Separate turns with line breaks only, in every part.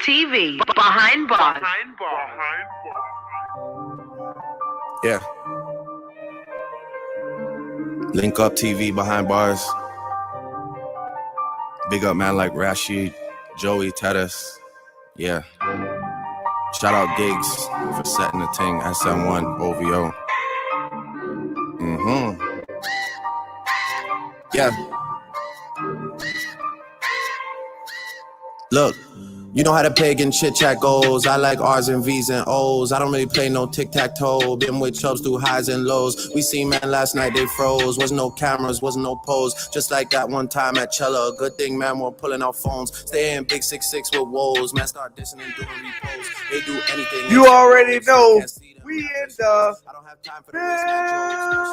TV behind bars.
Yeah. Link Up TV behind bars. Big up man like Rashid, Joey, Tedis. Yeah. Shout out Gigs for setting the thing. SM1 OVO. Yeah. Look, you know how the pagan chit-chat goes. I like R's and V's and O's. I don't really play no tic-tac-toe. Been with chubs through highs and lows. We seen man last night, they froze. Wasn't no cameras, wasn't no pose. Just like that one time at Chella. Good thing, man, we're pulling out phones. Stay in big 6'6" with woes. Man, start dissing and doing repos. They do anything.
You already know. We in the
I don't have time for the waste man jokes.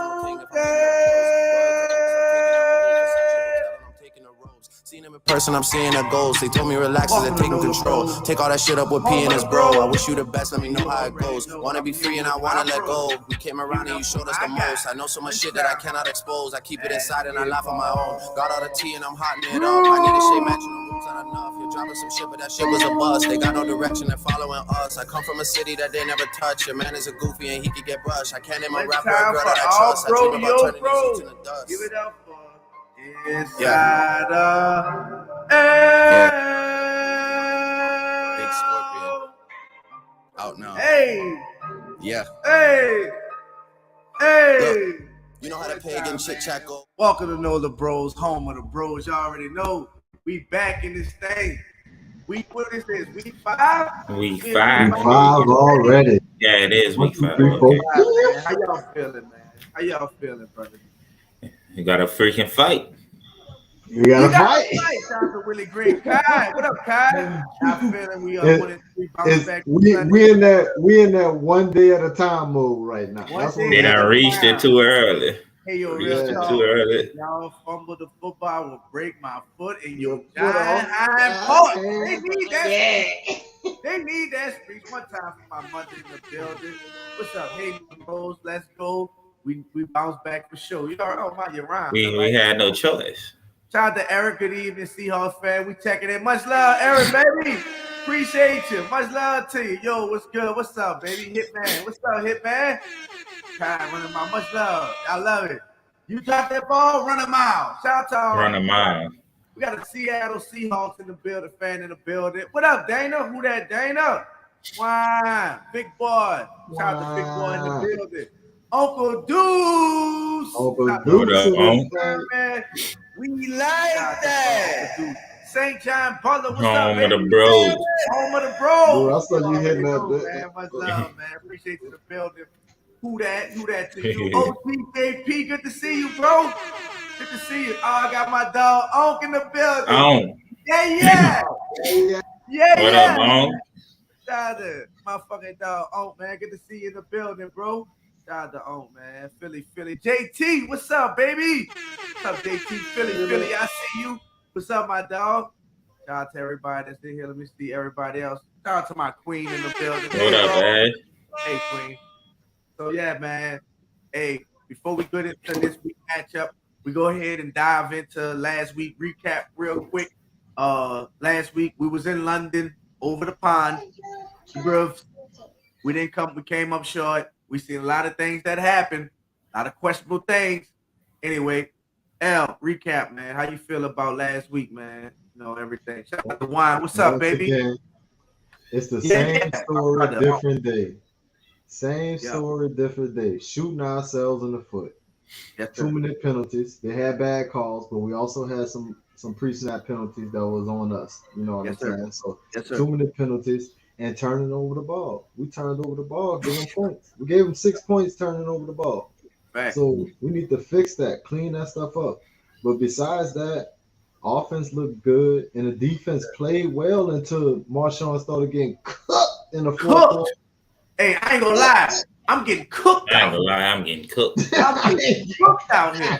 Seen him in person, I'm seeing the goals. They told me relax and taking control. Take all that shit up with P and his bro. I wish you the best, let me know how it goes. Wanna be free and I wanna let go. We came around and you showed us the most. I know so much shit that I cannot expose. I keep it inside and I laugh on my own. Got all the tea and I'm hotting it up. I need a shade matching the rooms not enough. You're dropping some shit, but that shit was a bust. They got no direction, they're following us. I come from a city that they never touch. Your man is a goofy and he could get brushed. I can't name a rapper or girl that I trust. I dream about turning these into the dust.
Give it up for Insider.
Yeah. Big Scorpion. Out now.
Hey.
Yeah.
Hey. Hey.
Look, you know how the pagan chit chat go.
Welcome to Know the Bros, home of the bros. Y'all already know. We back in this thing. What is this? Week 5?
Week 5.
Week 5 already.
Yeah, it is week 5.
Okay.
How y'all feeling, man? How y'all feeling, brother?
You got a freaking fight.
We got a fight.
Shout out to Willie Green. Kai, what up, Kai? I'm feeling we are 1 3 bounce back.
We in that one day at a time mode right now. That's what
They done reached it too early.
Hey, yo,
Reached it
real
too early.
y'all fumble the football, I will break my foot in your giant hind part. They need that. They need that speech. One time for my mother in the building. What's up? Hey, bros, let's go. We bounce back for sure. You already know how you rhyme.
We had no choice.
Shout out to Eric. Good evening, Seahawks fan. We checking in. Much love, Eric, baby. Appreciate you. Much love to you. Yo, what's good? What's up, baby? Hitman. What's up, Hitman? Kai, run a mile. Much love. I love it. You drop that ball, run a mile. Shout out to all.
Run a mile.
We got a Seattle Seahawks in the building, fan in the building. What up, Dana? Who that, Dana? Why? Big boy. Shout out to Big Boy in the building. Uncle Deuce.
Uncle
What up,
Deuce.
Man, we like that. St. John Butler, what's up,
Home of
baby?
the bros.
Home of the bros.
Dude, I saw you hitting that bit.
Man, much love, man. Appreciate you in the building. Who that to you? OTJP, good to see you, bro. Good to see you. Oh, I got my dog Onk in the building.
On.
Yeah.
What up, on?
Shout out to my fucking dog Onk, man. Good to see you in the building, bro. Shout out to Onk, man. Philly. JT, what's up, baby? What's up, JT? Philly, I see you. What's up, my dog? Shout out to everybody that's in here. Let me see everybody else. Shout out to my queen in the building.
What up, man?
Hey, queen. So, yeah, man. Hey, before we get into this week matchup, we go ahead and dive into last week recap real quick. Last week, we was in London, over the pond. We came up short. We seen a lot of things that happened, a lot of questionable things. Anyway, L, recap, man. How you feel about last week, man? You know, everything. Shout out to Wine. What's up, baby?
Again, it's the same story, different day. Same story, different day. Shooting ourselves in the foot. Too many penalties. They had bad calls, but we also had some pre-snap penalties that was on us. You know what I'm saying? So too many penalties and turning over the ball. We turned over the ball, gave them points. We gave them 6 points turning over the ball.
Right.
So we need to fix that, clean that stuff up. But besides that, offense looked good, and the defense played well until Marshawn started getting cooked in the fourth quarter.
Hey, I ain't gonna lie. I'm getting cooked.
I'm getting cooked.
I'm getting cooked out here.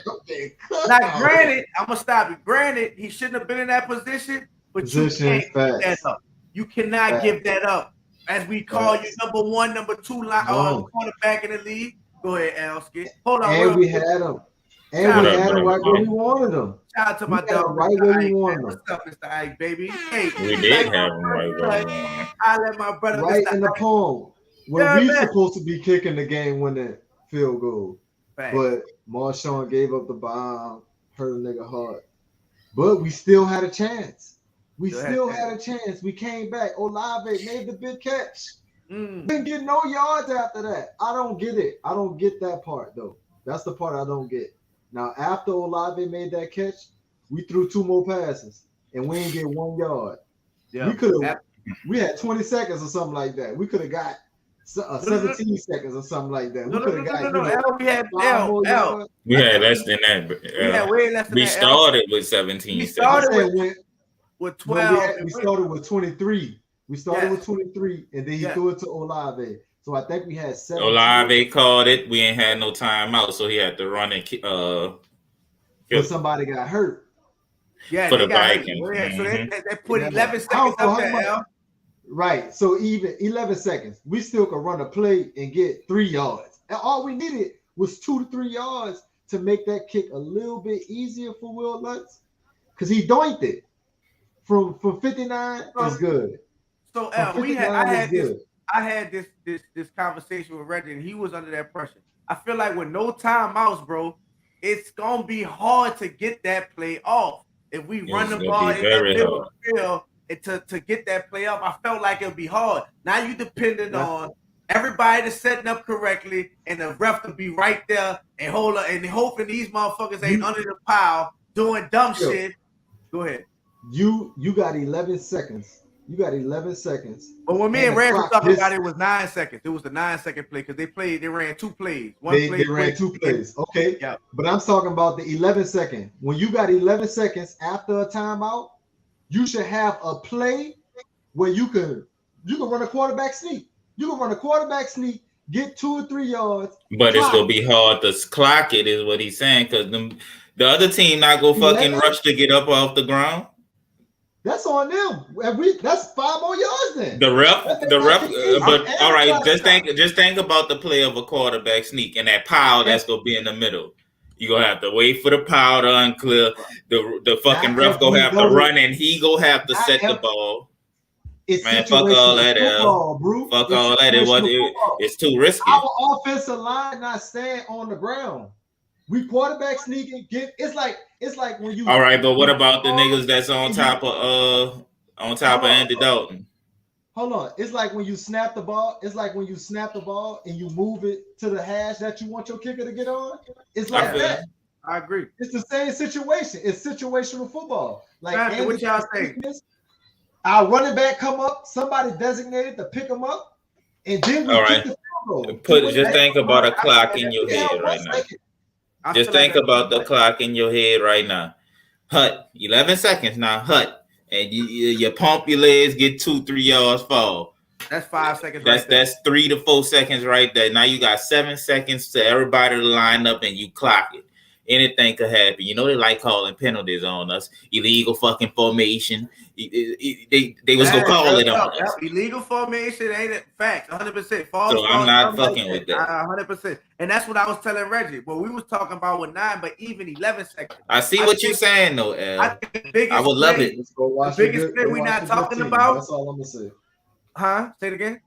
Now, granted, I'm gonna stop you. Granted, he shouldn't have been in that position, but you can't give that up. You cannot give that up. As we call you number 1, number 2 cornerback in the league. Go ahead, Elski. Hold on.
And we had him. And we had it right where we wanted them.
Shout out to my dog,
right where we wanted them.
What's up, Mr. Ike, baby? Hey,
we did have them right where we wanted them.
I let my brother
right
Mr.
in the
Ike.
palm where we supposed to be kicking the game-winning field goal.
Right.
But Marshawn gave up the bomb, hurt a nigga hard. But we still had a chance. We still had a chance. We came back. Olave made the big catch. Didn't get no yards after that. I don't get it. I don't get that part, though. That's the part I don't get. Now, after Olave made that catch, we threw 2 more passes, and we didn't get 1 yard. Yeah. We had 20 seconds or something like that. We could have got 17 seconds or something like that. We could have got.
We had less than that.
We had way less than that.
We started with 17.
We started with 12.
We started with 23. We started with 23, and then he threw it to Olave. So I think we had 7.
Olave called it. We ain't had no timeout, so he had to run and
but somebody got hurt.
Yeah,
for the Vikings.
So they put 11 seconds up there.
Right. So even 11 seconds, we still could run a play and get 3 yards. And all we needed was 2 to 3 yards to make that kick a little bit easier for Will Lutz, because he doinked it from 59. Is good.
So I had this conversation with Reggie, and he was under that pressure. I feel like with no timeouts, bro, it's gonna be hard to get that play off. If we run the ball in the middle of the field and to get that play off, I felt like it'll be hard. Now you dependent on everybody to setting up correctly and the ref to be right there and hoping these motherfuckers ain't under the pile doing dumb shit. Go ahead.
You got 11 seconds. You got 11 seconds.
But when me and Rand were talking about it was 9 seconds. It was the 9-second play because they ran 2 plays. They
ran 2 plays. Okay. Yeah. But I'm talking about the 11-second. When you got 11 seconds after a timeout, you should have a play where you can run a quarterback sneak. You can run a quarterback sneak, get 2 or 3 yards.
But it's gonna be hard to clock it, is what he's saying, because the other team not gonna fucking rush to get up off the ground.
That's on them. That's 5 more yards then.
The ref. But all right, just think about the play of a quarterback sneak and that pile that's gonna be in the middle. You gonna have to wait for the pile to unclear. The fucking ref gonna have to run, and he gonna have to set the ball. Man, fuck all that, fuck all that. It's too risky.
Our offensive line not staying on the ground. We quarterback sneaking. It's like when you.
All right, but what about the niggas that's on top of Andy Dalton?
Hold on. It's like when you snap the ball. It's like when you snap the ball and you move it to the hash that you want your kicker to get on. It's like that.
I agree.
It's the same situation. It's situational football. Like
what y'all think?
Our running back come up. Somebody designated to pick him up, and then we get the field goal.
Just think about a clock in your head right now. Just think about the clock in your head right now. Hut, 11 seconds now, Hut. And you pump your legs, get 2-3 yards fall.
That's 5 seconds.
That's 3 to 4 seconds right there. Now you got 7 seconds to everybody to line up and you clock it. Anything could happen. You know they like calling penalties on us. Illegal fucking formation. They was gonna call it on us.
Illegal formation ain't it? Fact, 100%.
So I'm not fucking with that.
100%. And that's what I was telling Reggie. Well, we was talking about with 9, but even 11 seconds.
I see what you're saying though, Al. I would love it.
The biggest thing we're not talking about.
That's all I'm gonna say.
Huh? Say it again.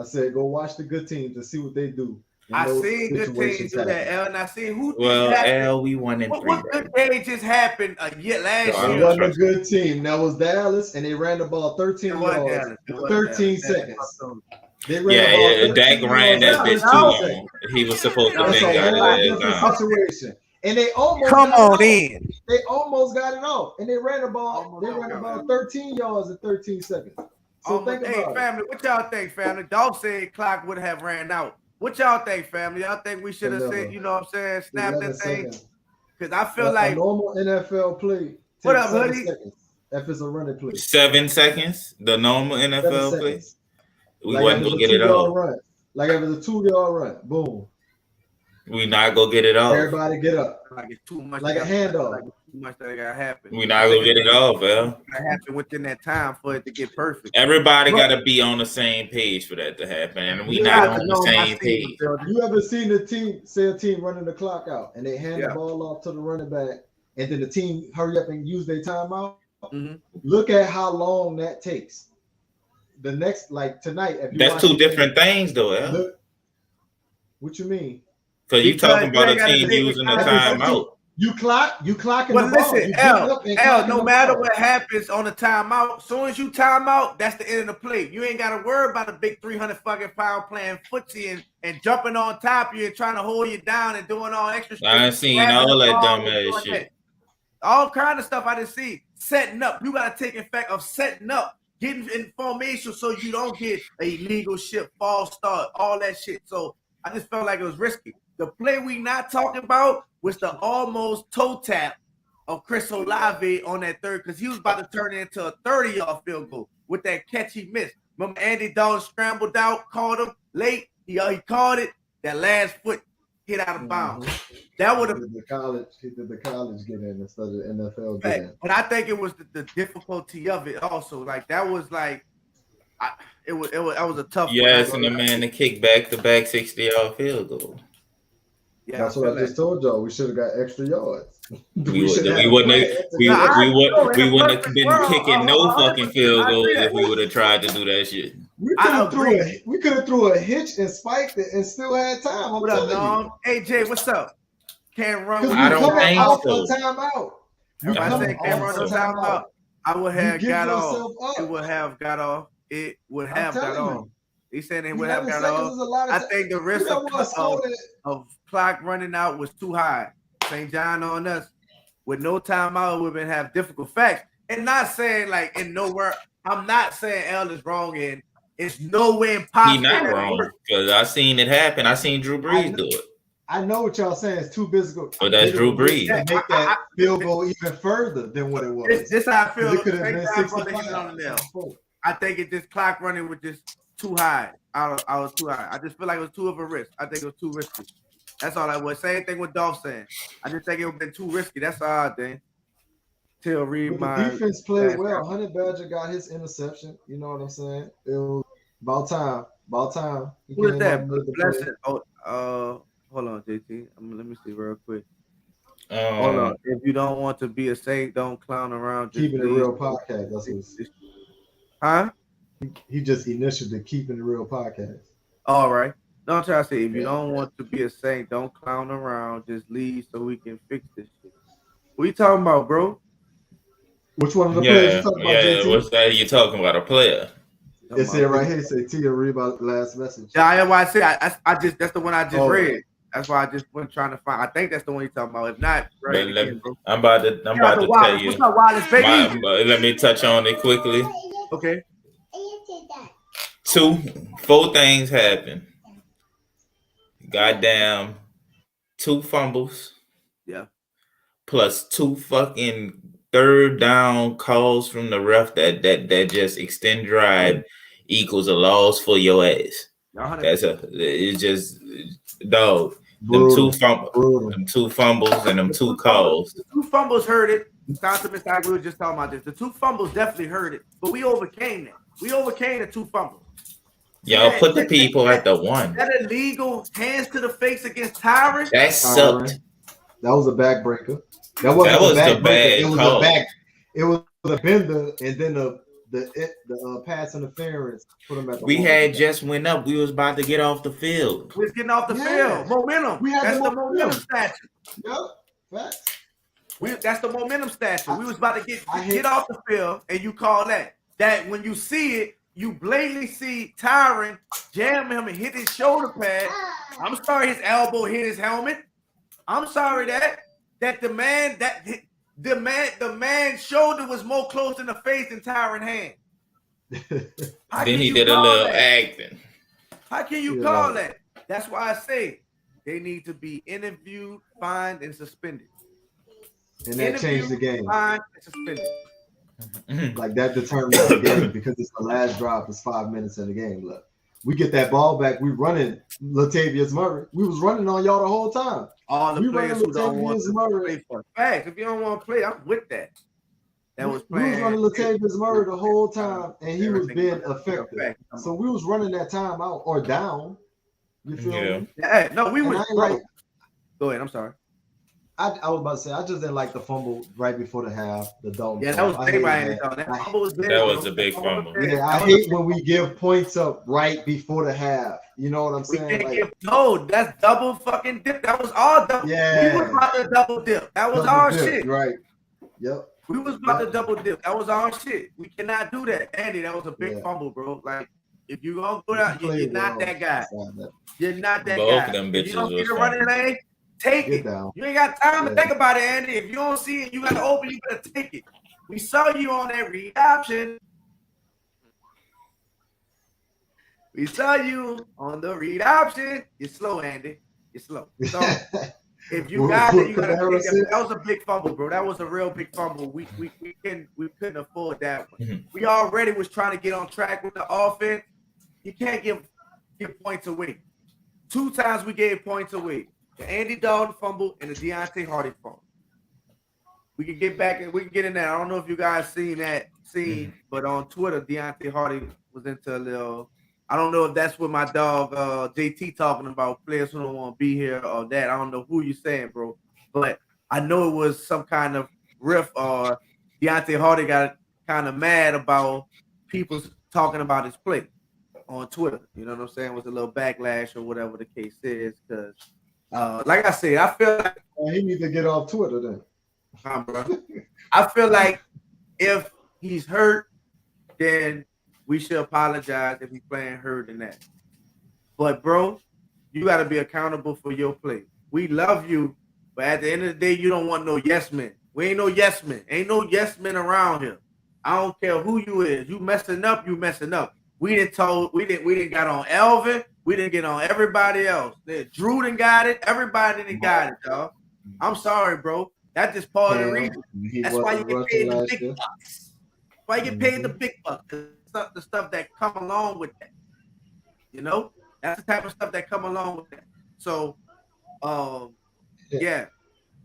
I said go watch the good teams and see what they do.
I seen good teams do that, L, and I seen who.
Well, L, we won in 3.
What good game just happened a year last year?
It wasn't a good team. That was Dallas, and they ran the ball 13 yards, 13 seconds.
Dak ran that bitch too long. He was supposed to make
that situation. And they almost They almost got it off, and they ran the ball. They ran about 13 yards in 13 seconds. So think about
family, what y'all think, family? Dolph said clock would have ran out. What y'all think, family? Y'all think we should have said, you know what I'm saying, snap that thing? Because I feel like
a normal NFL play.
What up, Hoodie?
If it's a running play.
7 seconds, the normal NFL play. We wasn't gonna get it off.
Like if it's a 2-yard run, boom.
We not gonna get it off.
Everybody get up.
Like it's too much.
Like a handoff.
much that got to happen.
We're not gonna get it off, Al.
Gotta happen within that time for it to get perfect.
Everybody got to be on the same page for that to happen, and we not on the same page.
You ever seen a team running the clock out, and they hand the ball off to the running back, and then the team hurry up and use their timeout? Mm-hmm. Look at how long that takes. The next, like tonight, if
that's two different things, though. Al.
What you mean?
Because you talking about a team using a timeout.
You clocking
well,
the ball.
Listen, L, no matter what happens on the timeout, as soon as you time out, that's the end of the play. You ain't got to worry about a big 300 fucking pound playing footsie and jumping on top of you and trying to hold you down and doing all extra stuff.
I ain't seen all that dumb ass shit.
All kind of stuff I didn't see. Setting up. You got to take effect of setting up, getting in formation so you don't get a illegal shit, false start, all that shit. So I just felt like it was risky. The play we not talking about was the almost toe tap of Chris Olave on that third, because he was about to turn it into a 30-yard field goal with that catch he missed. Remember Andy Dalton scrambled out, called him late. He called it. That last foot hit out of bounds. That would have
the college get in instead of the NFL get in.
But I think it was the difficulty of it also. Like that was like it was a tough.
You asking the man to kick back 60-yard field goal.
Yeah, that's what I just told y'all. We should have got extra yards.
We wouldn't have been kicking no fucking field goals if we would have tried to do that shit.
We could have threw a hitch and spiked it and still had time.
What up, Nom? Hey Jay, what's up? Can't run.
I don't think so.
Timeout.
If I say can't run no timeout, I would have got off. It would have got off. It would have got off. He said it would have got off. I think the risk of clock running out was too high. St. John on us with no timeout, we've been have difficult facts. And not saying like in nowhere. I'm not saying L is wrong and it's no way impossible.
He's not wrong because I seen it happen. I seen Drew Brees do it.
I know what y'all saying. It's too physical.
But that's Drew Brees.
To make that field goal even further than what it was.
This how I feel.
It could have been 65.
On the nail. I think this clock running was just too high. I was too high. I just feel like it was too of a risk. I think it was too risky. That's all I was. Same thing with Dolph saying. I just think it would have been too risky. That's all I think. Till read my
defense played well. Honey Badger got his interception. You know what I'm saying? It was about time.
Who is that? Blessing. Oh, hold on, JT. Let me see real quick. Hold on. If you don't want to be a saint, don't clown around.
Keeping it real podcast. That's what
huh?
He just initiated the Keeping It Real podcast.
All right. Don't try to say if you don't want to be a saint, don't clown around. Just leave so we can fix this shit. What you talking about, bro?
Which one of the players you talking about?
Yeah, what's that? You talking about a player?
It's here right here. Say Tia, read my last message.
Yeah, that's why I say I just that's the one I just read. That's why I just went trying to find. I think that's the one you're talking about. If not, right?
I'm about to tell you.
What's up, Wallace, baby?
Let me touch on it quickly.
Okay.
4 things happened. Goddamn, 2 fumbles.
Yeah.
Plus 2 fucking third down calls from the ref that just extend drive equals a loss for your ass. It's just dog. Them 2 fumbles and them 2 calls.
The 2 fumbles hurt it. We were just talking about this. The 2 fumbles definitely hurt it, but we overcame that. We overcame the 2 fumbles.
Y'all put the people at the 1.
That illegal hands to the face against Tyron.
That sucked.
That was a backbreaker. That was a bad call. It was a bender, and then the pass interference put them at the.
We had just went up. We was about to get off the field.
We was getting off the field. Momentum. That's the momentum statue.
Yep. Facts.
That's the momentum statue. We was about to get off the field, and you call that. That when you see it, you blatantly see Tyron jam him and hit his shoulder pad. I'm sorry, his elbow hit his helmet. I'm sorry that the man's shoulder was more close in the face than Tyron's hand.
Then he did a little acting.
How can you call that? That's why I say they need to be interviewed, fined, and suspended.
And that changed the game.
Fined and suspended.
Like that determines the game because it's the last drop. It's 5 minutes in the game left. We get that ball back. We running Latavius Murray. We was running on y'all the whole time.
All the
we
players who don't want to
Murray.
play for facts. If you don't want to play, I'm with that.
We was running Latavius Murray the whole time, and he was being effective. So we was running that time out or down. You feel me?
Yeah. No, we was like. Go ahead. I'm sorry.
I was about to say I just didn't like the fumble right before the half. The Dalton.
Yeah, that was big. That
was a big fumble.
Yeah, I hate when we give points up right before the half. You know what I'm saying?
No, that's double fucking dip. That was all double.
Yeah,
we was about to double dip. That was our shit.
Right. Yep.
We was about to double dip. That was our shit. We cannot do that, Andy. That was a big fumble, bro. Like if you gonna go out, you're not that guy. You're not that guy.
Of them bitches
you don't see the running lane. Take it.
Down.
You ain't got time to think about it, Andy. If you don't see it, you got to open. You got to take it. We saw you on that read option. We saw you on the read option. You're slow, Andy. You're slow. So if you got it, you got to take it. That was a big fumble, bro. That was a real big fumble. We couldn't afford that one.
Mm-hmm.
We already was trying to get on track with the offense. You can't give points away. 2 times we gave points away. The Andy Dalton fumble and the Deontay Hardy fumble. We can get back and we can get in there. I don't know if you guys seen that scene, but on Twitter, Deontay Hardy was into a little. I don't know if that's what my dog JT talking about players who don't want to be here or that. I don't know who you're saying, bro, but I know it was some kind of riff or Deontay Hardy got kind of mad about people talking about his play on Twitter. You know what I'm saying? It was a little backlash or whatever the case is because. Like I said, I feel like
he needs to get off Twitter then.
Bro. I feel like if he's hurt, then we should apologize if he's playing hurt and that. But bro, you got to be accountable for your play. We love you, but at the end of the day, you don't want no yes men. We ain't no yes men. Ain't no yes men around here. I don't care who you is. You messing up, you messing up. We didn't got on Elvin. We didn't get on everybody else. Drew didn't got it. Everybody didn't got it, dog. I'm sorry, bro. That's just part of the reason. That's why you get paid the big bucks. Why you get paid the big bucks? The stuff that come along with that. You know? That's the type of stuff that come along with that. So, yeah.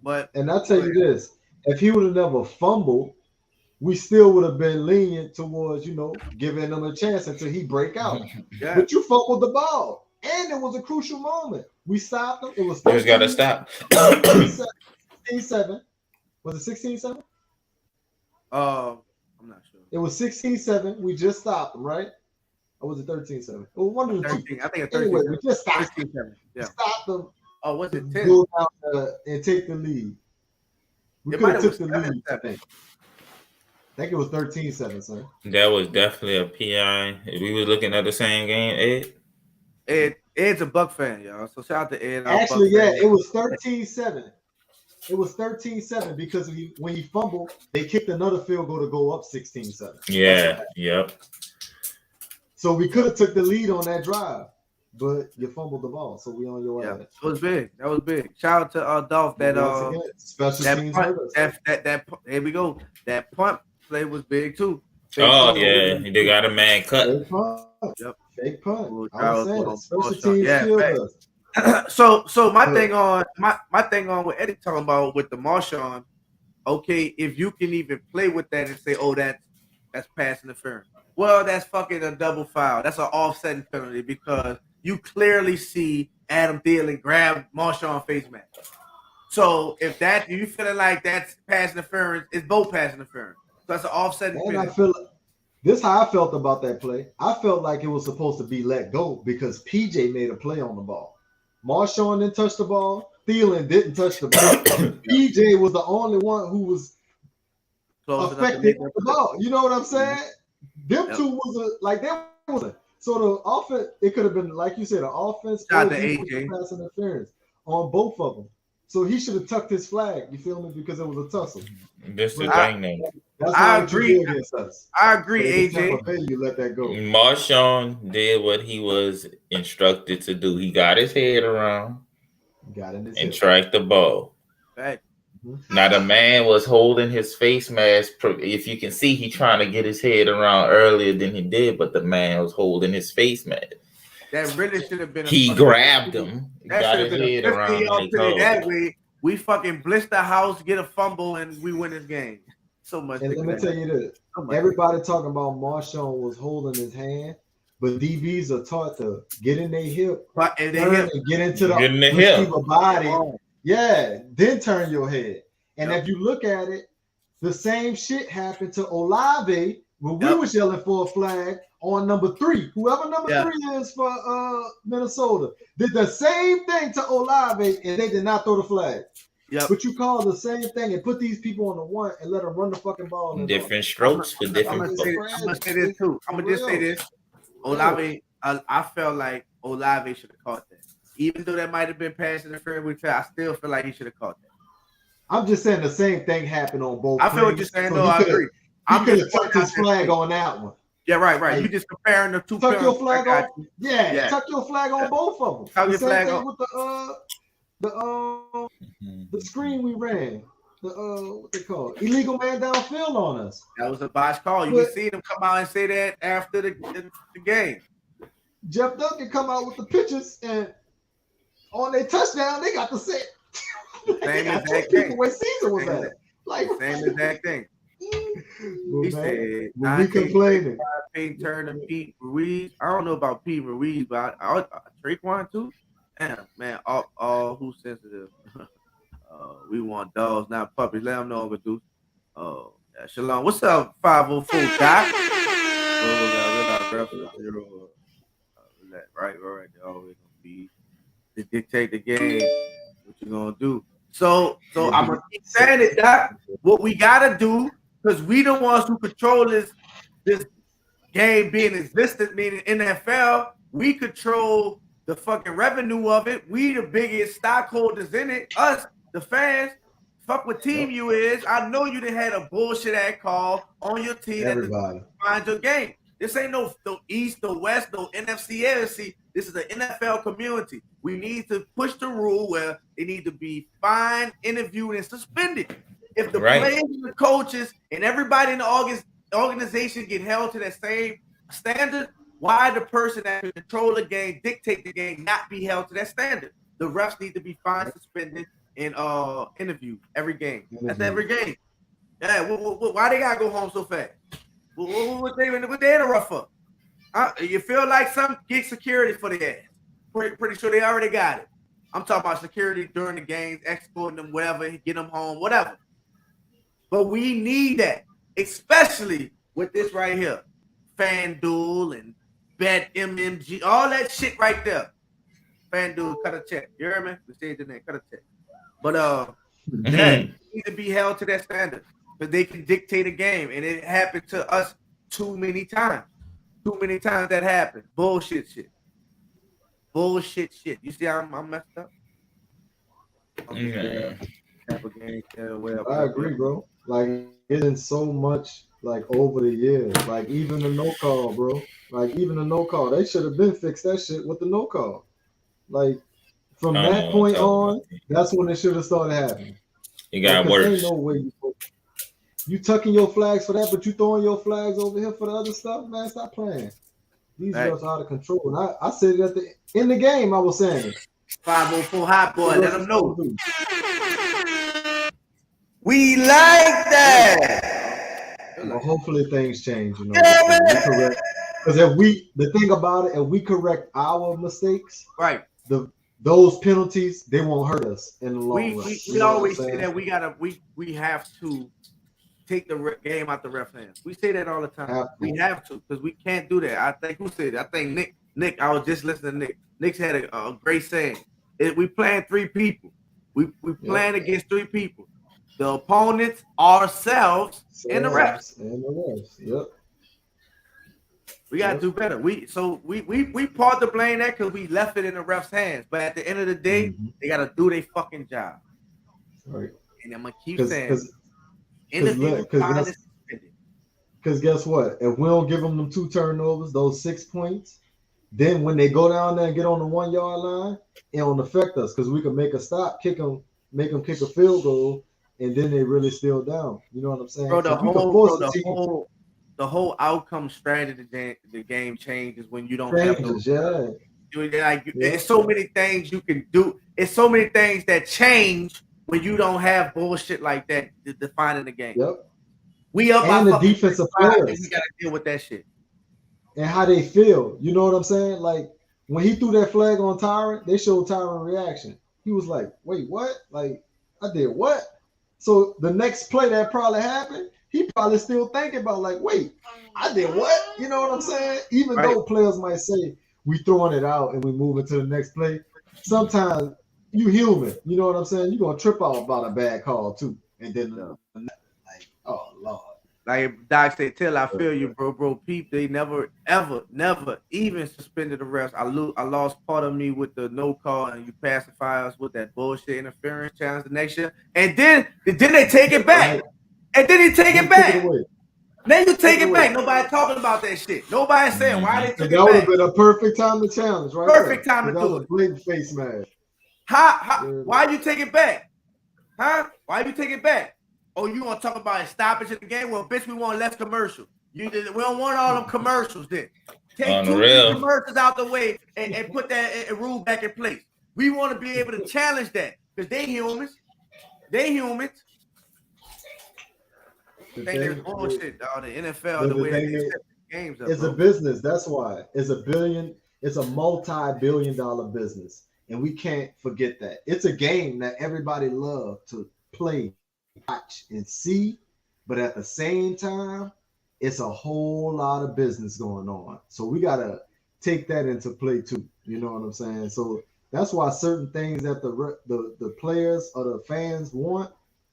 But
and I'll tell you this. If he would have never fumbled, we still would have been lenient towards, giving him a chance until he break out. Yeah. But you fumbled the ball, and it was a crucial moment. We stopped him. It was.
You just gotta stop.
16-7. Was it 16-7?
I'm not sure.
It was 16-7. We just stopped him, right? Or was it 13-7? It was one of the
13.
two.
I think it's 13.
Anyway, we just stopped him.
13-7. Yeah.
Stopped them.
Oh, was it 10?
Go down and take the lead. We could have took the lead. I think it was 13-7, sir.
That was definitely a PI. If we were looking at the same game,
Ed's a Buck fan, y'all. So shout out to Ed.
Actually, it was 13-7. It was 13-7 because when he fumbled, they kicked another field goal to go up 16-7.
Yeah, yep.
So we could have took the lead on that drive, but you fumbled the ball, so we on your ass.
It was big. That was big. Shout out to Dolph. That
special
that
teams
punt,
hurt us.
that here we go. That punt play was big too.
Fake punt. They got a man cut.
Fake punt.
Yep.
Fake punt. I was saying, special teams killed us.
So my thing on what Eddie talking about with the Marshawn, okay, if you can even play with that and say, oh, that's pass interference. Well, that's fucking a double foul. That's an offsetting penalty because you clearly see Adam Thielen grab Marshawn face mask. So if you feeling like that's pass interference, it's both pass interference. So that's an offsetting penalty.
I feel like, this is how I felt about that play. I felt like it was supposed to be let go because PJ made a play on the ball. Marshawn didn't touch the ball. Thielen didn't touch the ball. PJ was the only one who was affected with the ball. You know what I'm saying? Them two was so the offense. It could have been like you said, an offense or pass interference on both of them. So he should have tucked his flag. You feel me? Because it was a tussle.
This the thing, though.
I agree. I agree,
AJ. You let that go.
Marshawn did what he was instructed to do. He got his head around, and tracked the ball.
Right.
Now the man was holding his face mask. If you can see, he trying to get his head around earlier than he did, but the man was holding his face mask.
that really should have been.
He grabbed him, got his head around
him. That way, we fucking blitz the house, get a fumble, and we win this game. So much.
And let me tell you this: everybody talking about Marshawn was holding his hand, but DBs are taught to get in their hip, and get into the receiver body. Yeah, then turn your head. And if you look at it, the same shit happened to Olave when we was yelling for a flag on number 3. Whoever number 3 is for Minnesota did the same thing to Olave, and they did not throw the flag. Yep. But you call the same thing and put these people on the one and let them run the fucking ball.
Different strokes for different.
I'm gonna say this too. I'm gonna just say this. Olave, I felt like Olave should have caught that. Even though that might have been pass interference, I still feel like he should have caught that.
I'm just saying the same thing happened on both.
I feel what you're saying. No, I agree.
I'm just tucked his flag on that one.
Yeah, right. Like, you just comparing the two.
Tuck your flag on. Yeah, tuck your flag on both of them.
Tuck your flag on
with the screen we ran. What they call it? Illegal man downfield on us.
That was a botch call. You can see them come out and say that after the game.
Jeff Duncan come out with the pictures and on their touchdown they got to say
same exact thing.
Where Caesar was at. Like
same exact thing. He said,
we complaining.
Payne Turner, Pete Ruiz. I don't know about Pete Ruiz, but Traquan too. Damn, man, all who's sensitive. We want dogs, not puppies. Let them know overdue. Shalom. What's up, 504 Doc? Right. They're always gonna be to dictate the game. What you gonna do? So I'm gonna keep saying it, Doc. What we gotta do, because we the ones who control this game being existent, meaning NFL, we control the fucking revenue of it. We the biggest stockholders in it. Us, the fans. Fuck what team you is. I know you done had a bullshit ass call on your team that find your game. This ain't no East, no West, no NFC, AFC. This is an NFL community. We need to push the rule where they need to be fined, interviewed, and suspended. If the players and the coaches and everybody in the organization get held to that same standard, why the person that can control the game, dictate the game, not be held to that standard? The refs need to be fined, suspended, and interviewed every game. That's every game. Yeah, why they gotta go home so fast? What they in the rough for? You feel like some get security for the ass? Pretty sure they already got it. I'm talking about security during the games, escorting them, whatever, get them home, whatever. But we need that, especially with this right here, FanDuel and Bet MMG, all that shit right there. FanDuel, cut a check. You hear me? We said the name, cut a check. But they need to be held to that standard, because they can dictate a game, and it happened to us too many times. Too many times that happened. Bullshit shit. You see how I'm messed up?
I agree, bro. Like, it's so much, like, over the years. Like, even the no call, bro. Like, even the no call. They should have been fixed that shit with the no call. Like, from that point on, that's when it should have started happening.
It got worse.
Ain't no way you tucking your flags for that, but you throwing your flags over here for the other stuff, man. Stop playing. These girls are out of control. And I said it in the game. I was saying it.
504 hot boy. Let them know. We like that.
Well, hopefully things change. You know, because the thing about it, if we correct our mistakes,
right,
those penalties, they won't hurt us in the long run.
We always say that we have to take the game out the ref hands. We say that all the time. We have to, because we can't do that. I think who said it? I think Nick. I was just listening to Nick. Nick's had a great saying. We playing 3 people. We playing against 3 people. The opponents, ourselves, and the refs.
Yep.
We gotta do better. We part to blame that because we left it in the refs' hands. But at the end of the day, they gotta do their fucking job.
Right.
And I'm gonna keep saying.
Because guess what? If we don't give them 2 turnovers, those 6 points, then when they go down there and get on the 1 yard line, it won't affect us because we can make a stop, make them kick a field goal, and then they really still down. You know what I'm saying?
Bro, the whole outcome strategy of the game changes when you don't have those.
You
It's so many things you can do. It's so many things that change when you don't have bullshit like that defining the game.
Yep.
We up
and
by
the defensive players.
we gotta deal with that shit.
And how they feel. You know what I'm saying? Like when he threw that flag on Tyron, they showed Tyron reaction. He was like, wait, what? Like, I did what? So the next play that probably happened, he probably still thinking about like, wait, I did what? You know what I'm saying? Even though players might say we throwing it out and we moving to the next play, sometimes you human. You know what I'm saying? You're gonna trip out about a bad call too. And then like, oh Lord.
Like Doc said, "Till I feel you, bro. Peep, they never, ever, never even suspended the refs. I lost part of me with the no call, and you pacify us with that bullshit interference challenge the next year, and then they take it back, and then he take it back. Now you take it back. Nobody talking about that shit. Nobody saying why they took it back.
That would have been a perfect time to challenge, right?
Perfect time to do it.
Blatant face mask.
Why you take it back? Huh? Why you take it back? Oh, you want to talk about a stoppage in the game? Well, bitch, we want less commercial. We don't want all them commercials then. Take two commercials out the way and put that rule back in place. We want to be able to challenge that because they humans. They humans. Think there's bullshit, dog. The NFL, the way they set the games up.
It's a business. That's why. It's a multi-billion-dollar business. And we can't forget that. It's a game that everybody loves to play, watch, and see, but at the same time, it's a whole lot of business going on. So we gotta take that into play too. You know what I'm saying? So that's why certain things that the players or the fans want,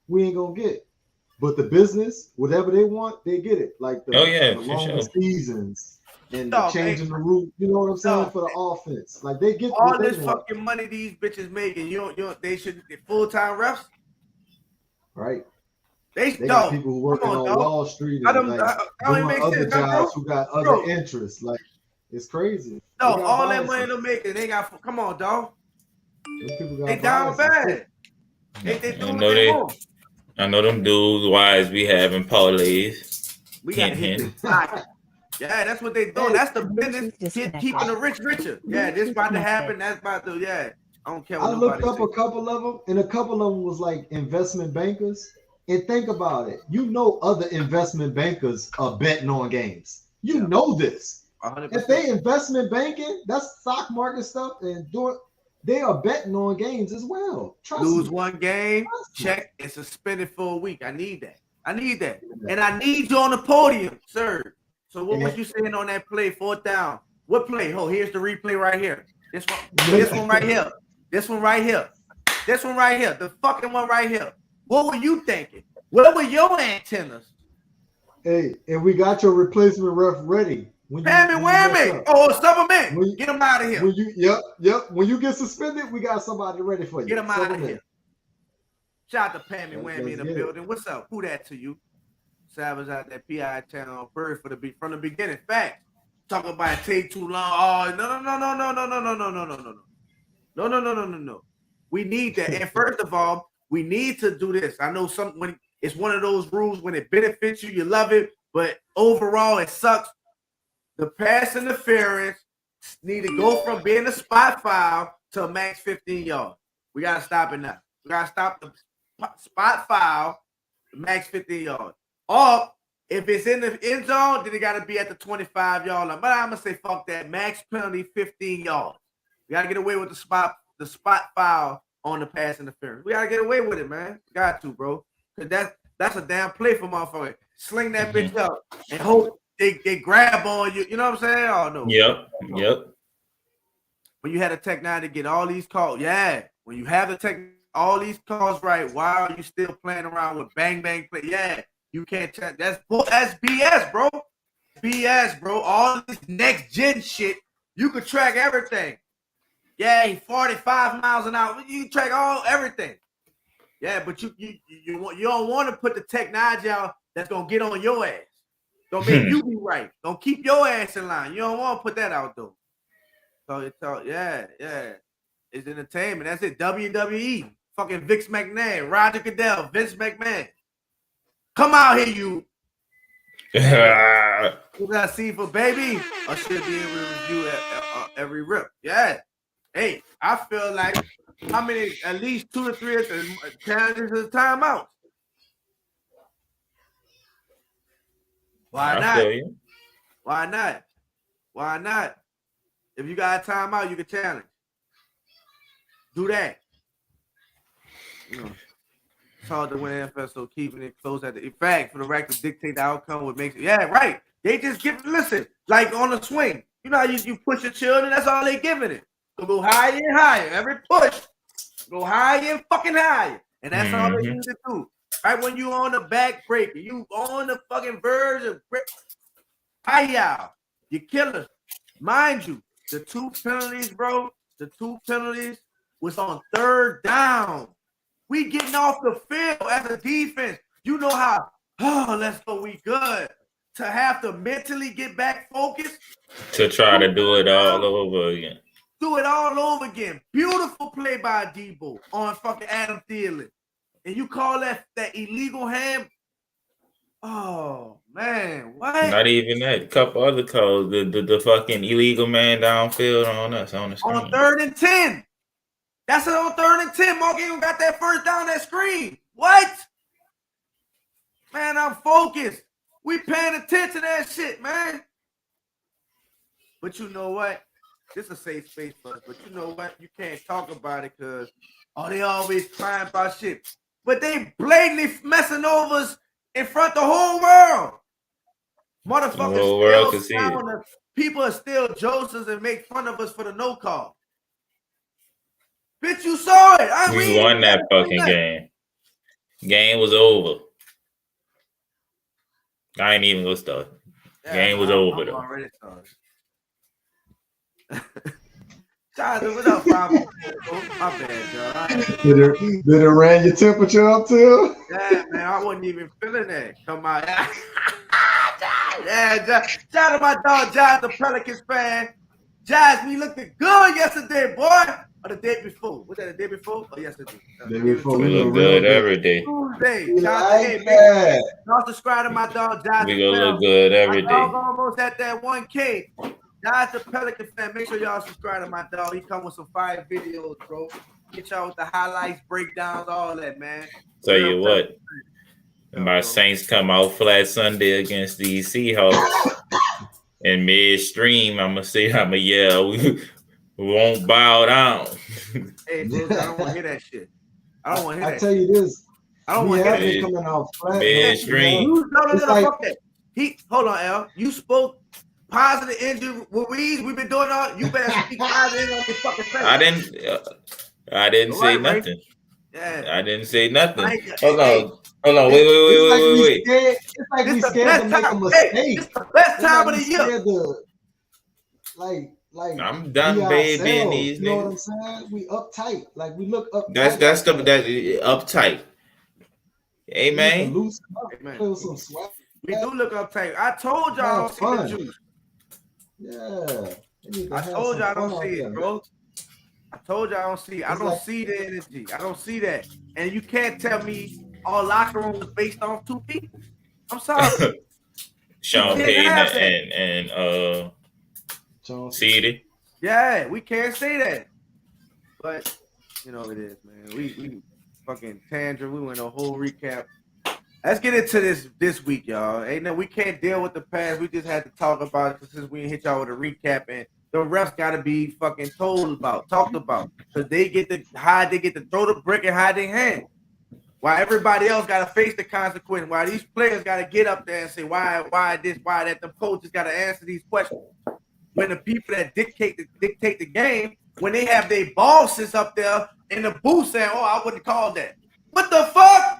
we ain't gonna get. But the business, whatever they want, they get it. Like the longer seasons and changing the route. You know what I'm saying for the offense. Like they get
all this fucking money these bitches making. They should get full-time refs.
Right.
They
got people who working on Wall Street and doing other jobs who got other interests. Like it's crazy.
No, all that money they're making, they got. Come on, dog. They down bad. They doing what they want.
I know them dudes. Wise be having parlays.
We got to hit this pocket. Yeah, that's what they doing. That's the business. Keeping the rich richer. Yeah, this about to happen. That's about to. Yeah. I don't care what
I looked up a couple of them, and a couple of them was like investment bankers. And think about it. You know other investment bankers are betting on games. You know this. 100%. If they investment banking, that's stock market stuff, and they are betting on games as well.
Lose one game, check, and suspended for a week. I need that. And I need you on the podium, sir. So what was you saying on that play, 4th down? What play? Oh, here's the replay right here. This one right here. This one right here. This one right here. The fucking one right here. What were you thinking? Where were your antennas?
Hey, and we got your replacement ref ready.
Whammy. Oh, Superman. Get him out of here.
Yep. When you get suspended, we got somebody ready for you.
Get him out of here. Shout out to Pammy Whammy in the building. What's up? Who that to you? Savage out that PI channel on Bird from the beginning. Facts. Talking about it take too long. Oh, no. We need that. And first of all, we need to do this. I know when it's one of those rules when it benefits you, you love it, but overall it sucks. The pass interference need to go from being a spot foul to a max 15 yards. We gotta stop it now. We gotta stop the spot foul, max 15 yards. Or if it's in the end zone, then it gotta be at the 25-yard line. But I'm gonna say fuck that. Max penalty 15 yards. We gotta get away with the spot foul on the pass interference. We gotta get away with it, man. Got to, bro. Cause that's a damn play for motherfucker. Sling that bitch up and hope they grab on you. You know what I'm saying? Oh no.
Yep.
When you had a tech now to get all these calls, when you have the tech all these calls right, why are you still playing around with bang bang play? Yeah, you can't check. That's BS, bro. BS, bro. All this next gen shit, you could track everything. Yeah, 45 miles an hour. You track everything. Yeah, but you don't want to put the technology out that's gonna get on your ass. Don't make you be right. Don't keep your ass in line. You don't want to put that out though. So it's all it's entertainment. That's it. WWE. Fucking Vince McMahon, Roger Goodell, Vince McMahon. Come out here, you. Who got C for baby? I should be able to review every rip. Yeah. Hey, I feel like how many? At least 2 to 3 challenges at a timeout. Why not? Why not? Why not? If you got a timeout, you can challenge. Do that. You know, it's hard to win NFL, so keeping it close at the fact for the right to dictate the outcome would make it. Yeah, right. They just listen, like on the swing. You know how you push your children, that's all they giving it. So go higher and higher. Every push, go higher and fucking higher. And that's all they need to do. Right when you on the back breaker, you on the fucking verge of break. Hi, you killers. Mind you, the 2 penalties, bro, the 2 penalties was on 3rd down. We getting off the field as a defense. You know how, let's go, we good. To have to mentally get back focused.
To try to do it all over again.
Do it all over again. Beautiful play by Debo on fucking Adam Thielen. And you call that illegal hand? Oh, man. What?
Not even that. A couple other calls. The fucking illegal man downfield on us on the screen.
On 3rd and 10. That's it on 3rd and 10. Mark even got that first down that screen. What? Man, I'm focused. We paying attention to that shit, man. But you know what? This is a safe space for us. But you know what? You can't talk about it because, they always crying about shit. But they blatantly messing over us in front of the whole world. Motherfuckers,
the whole world can see it.
People are still Josephs and make fun of us for the no call. Bitch, you saw it.
We won that fucking game. Game was over. I ain't even gonna start. Game was over though.
Already started. Jonathan, what up, Bob? My bad, y'all.
Did it ran your temperature up too?
Yeah, man, I wasn't even feeling that. Come on. Yeah, shout out to my dog, Josh, the Pelicans fan. Josh, we looked good yesterday, boy. Or the day before. Was that the day before? Or yesterday?
Day before.
We look good every day.
Tuesday. Y'all subscribe to my dog, Josh.
We gonna look good every day.
Dog almost at that 1K. Josh, the Pelican fan. Make sure y'all subscribe to my dog. He come with some fire videos, bro. Get y'all with the highlights, breakdowns, all that, man.
Tell you what. My Saints come out flat Sunday against these Seahawks. In midstream, I'm gonna yell. We won't bow down.
Hey, Bruce, I don't want to hear that shit. I don't want to hear that.
I tell you this.
I don't want to hear
that. Coming out flat.
Midstream.
Hold on, Al. You spoke positive injury worries. We've been doing all. You better speak positive on your fucking face.
I didn't say nothing.
Yeah.
I didn't say nothing. Hold on. Wait.
It's like we scared to make a mistake.
It's the best time of the year.
Like
I'm done babying these niggas.
You know what I'm saying? We uptight. Like we look uptight.
That's the uptight. Hey man.
Loosen up. Feel some sweat.
We do look uptight. I told y'all I don't see the juice.
Yeah.
I told y'all I don't see it, bro. I told y'all I don't see it. I don't see the energy. I don't see that. And you can't tell me all locker room was based on 2 people. I'm sorry.
Sean Payton and CD.
Yeah, we can't say that. But you know it is, man. We fucking tangent. We went a whole recap. Let's get into this week, y'all. We can't deal with the past. We just had to talk about it since we hit y'all with a recap, and the refs got to be fucking talked about, because they get to throw the brick and hide their hand. While everybody else got to face the consequence. While these players got to get up there and say why this, why that. The coaches got to answer these questions. When the people that dictate the game, when they have their bosses up there in the booth saying, I wouldn't call that. What the fuck?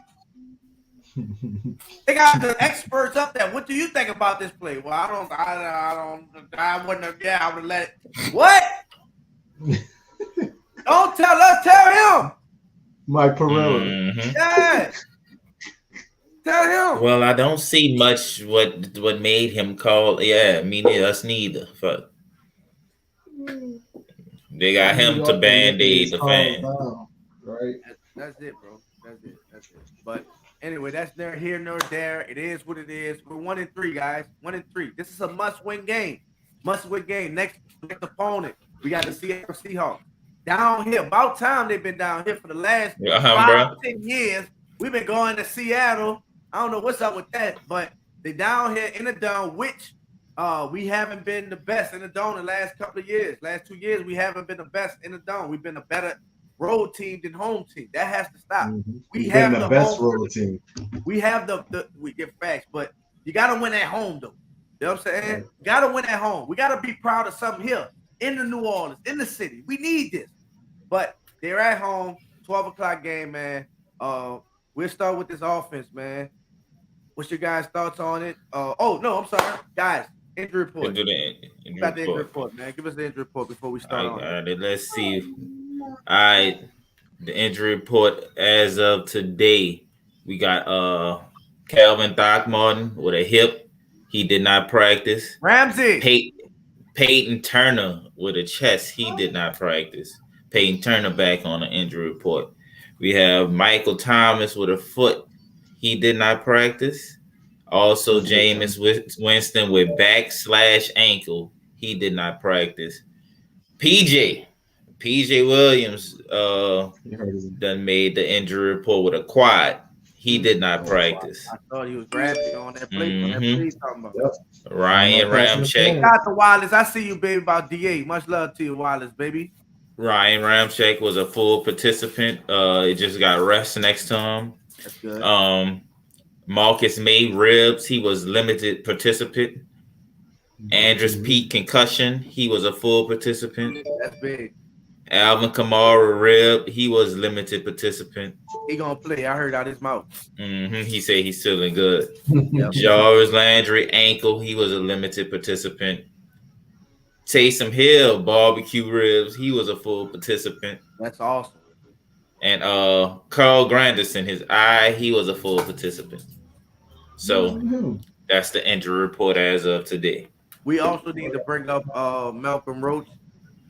They got the experts up there. What do you think about this play? Well, I wouldn't have, I would have let it. What? Don't tell us, tell him.
Mike Pereira.
Mm-hmm.
Yeah. Tell him.
Well, I don't see much what made him call. Yeah, me neither. Us neither. Fuck. They got him to band-aid the fan.
Right.
That's it, bro. That's it. But Anyway, that's neither here nor there. It is what it is. We're 1-3, guys. 1-3. This is a must-win game. Must-win game. Next opponent, we got the Seattle Seahawks. Down here. About time they've been down here for the last 5-10 years. We've been going to Seattle. I don't know what's up with that, but they down here in the dome, which we haven't been the best in the dome the last couple of years. Last 2 years, we haven't been the best in the dome. We've been a better road team than home team. That has to stop.
Mm-hmm.
We have
the best road team.
We have we get facts, but you gotta win at home though. You know what I'm saying? You gotta win at home. We gotta be proud of something here in the New Orleans, in the city. We need this. But they're at home, 12 o'clock game, man. We'll start with this offense, man. What's your guys' thoughts on it? I'm sorry. Guys, injury report.
Injury
report, man. Give us the injury report before we start.
All right, let's see. All right, the injury report as of today, we got Calvin Throckmorton with a hip. He did not practice.
Ramsey.
Peyton Turner with a chest. He did not practice. Peyton Turner back on the injury report. We have Michael Thomas with a foot. He did not practice. Also, Jameis Winston with back/ankle. He did not practice. PJ Williams done made the injury report with a quad. He did not practice.
I thought he was grabbing on that plate.
Mm-hmm. Ryan Ramczyk.
Shout to Wallace. I see you, baby, about D8. Much love to you, Wallace, baby.
Ryan Ramczyk was a full participant. It just got rest next to him.
That's good.
Marcus May ribs. He was limited participant. Andrews Pete concussion. He was a full participant.
That's big.
Alvin Kamara rib. He was limited participant.
He gonna play. I heard out his mouth.
Mm-hmm. He said he's feeling good. Jarvis Landry ankle. He was a limited participant. Taysom Hill barbecue ribs. He was a full participant.
That's awesome.
And Carl Granderson, his eye, he was a full participant. So that's the injury report as of today.
We also need to bring up Malcolm Roach.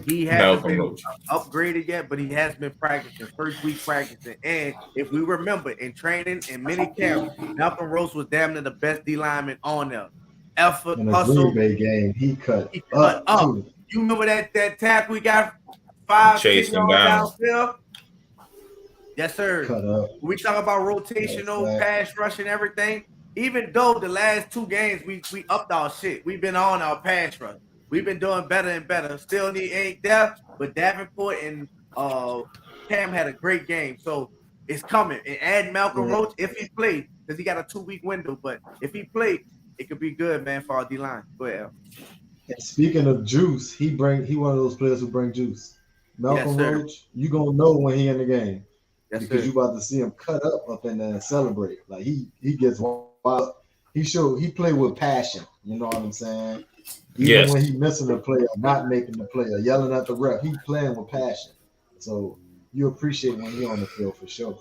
He hasn't been upgraded yet, but he has been practicing, first week practicing. And if we remember, in training and mini camp, Malcolm Roach was damn near the best D lineman on there. Effort,
in the
hustle.
Green Bay game, he cut up.
You remember that tackle we got 5-6 yards downfield? Yes, sir.
Cut up.
We talk about rotational, pass rush, and everything. Even though the last 2 games we upped our shit, we've been on our pass rush. We've been doing better and better. Still ain't there, but Davenport and Cam had a great game. So it's coming. And add Malcolm Roach if he played, because he got a 2-week window. But if he played, it could be good, man, for our D line. Go ahead.
And speaking of juice, he one of those players who bring juice. Malcolm Roach, you gonna know when he in the game. Because you about to see him cut up in there and celebrate. Like he gets wild. He played with passion. You know what I'm saying? Even when he missing the play or not making the play or yelling at the ref, he playing with passion. So you appreciate when he on the field for sure.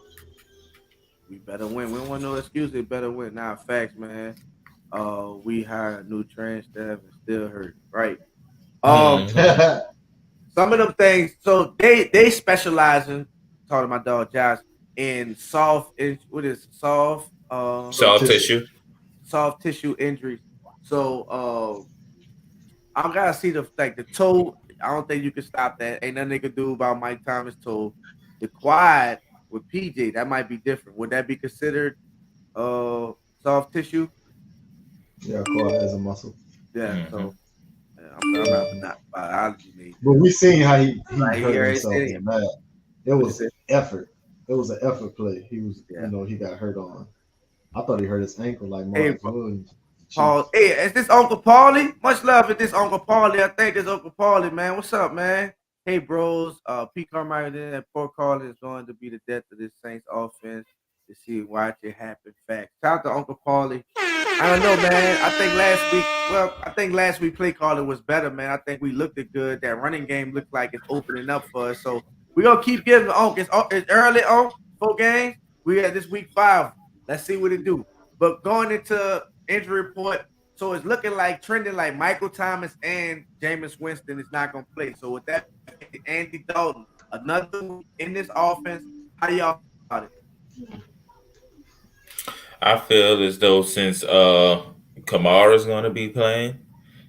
We better win. We don't want no excuse. We better win. Nah, facts, man. We hired new train staff and still hurt. Right. Some of them things. So they specialize in, talking to my dog Josh, in soft tissue injuries. So I gotta see the toe. I don't think you can stop that. Ain't nothing they could do about Mike Thomas' toe. The quad with PJ, that might be different. Would that be considered soft tissue?
Yeah, quad has a muscle.
Yeah, so I'm not biology major.
But we seen how he hurt himself in that. It was effort. It was an effort play. He was, he got hurt on. I thought he hurt his ankle like Marcus Williams.
Paul, hey, is this Uncle Paulie? Much love to this Uncle Paulie. I think it's Uncle Paulie, man. What's up, man? Hey, bros. Pete Carmichael did that. Poor Carl is going to be the death of this Saints offense. To see watch it happen. Fact. Shout out to Uncle Paulie. I don't know, man. I think last week play calling was better, man. I think we looked it good. That running game looked like it's opening up for us. So we're gonna keep giving Uncle. It's early on 4 games. We at this week 5. Let's see what it do. But going into injury report, so it's looking like trending like Michael Thomas and Jameis Winston is not gonna play. So with that, Andy Dalton, another in this offense. How do y'all about it?
I feel as though since Kamara's going to be playing,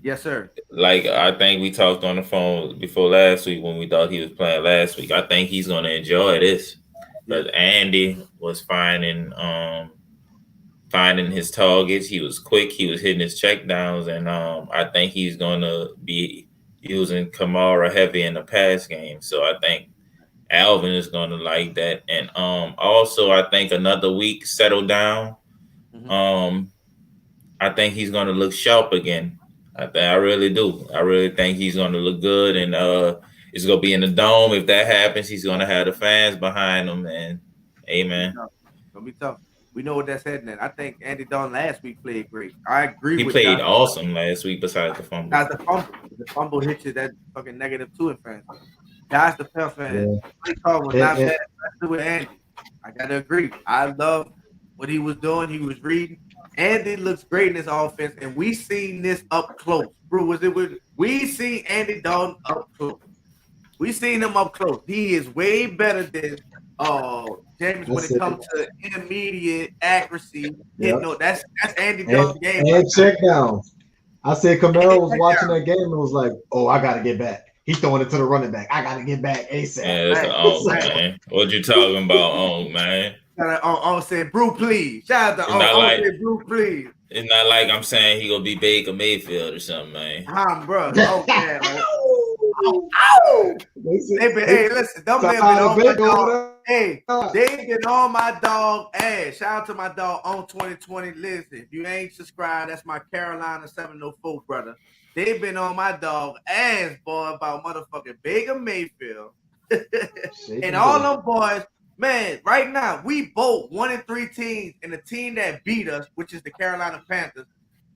Yes, sir.
like I think we talked on the phone before last week when we thought he was playing last week. I think he's going to enjoy this because Andy was finding his targets. He was quick. He was hitting his checkdowns, and I think he's going to be using Kamara heavy in the pass game. So I think Alvin is going to like that, and also I think another week settle down. I think he's going to look sharp again. I really do. I really think he's going to look good, and it's going to be in the dome. If that happens, he's going to have the fans behind him, and amen.
It's going to be tough. We know what that's heading at. I think Andy Dalton last week played great. I agree
he
with
played
Josh.
awesome last week besides the fumble.
The fumble hit you that fucking -2 in fantasy. Josh the Pell fan. Play call was not bad, especially with Andy. I got to agree. I love what he was doing. He was reading. Andy looks great in this offense, and we seen this up close. Bro, we seen Andy Dalton up close. We seen him up close. He is way better than James when it comes to intermediate accuracy. Yep. That's Andy Dalton's game.
And check down. I said Kamara was watching that game and was like, "Oh, I gotta get back." He's throwing it to the running back. I gotta get back ASAP.
Yeah, that's man. What you talking about, man?
Said, Brew, please. Shout out to Brew, please.
It's not like I'm saying he gonna be Baker Mayfield or something, man.
Bro. Okay. Hey, listen, don't blame it on my dog. Hey, they've been on my dog ass. Shout out to my dog on 2020. Listen, if you ain't subscribed, that's my Carolina 704 brother. They've been on my dog ass, boy, about motherfucking Baker Mayfield. And all them boys, man, right now, we both 1-3 teams, and the team that beat us, which is the Carolina Panthers,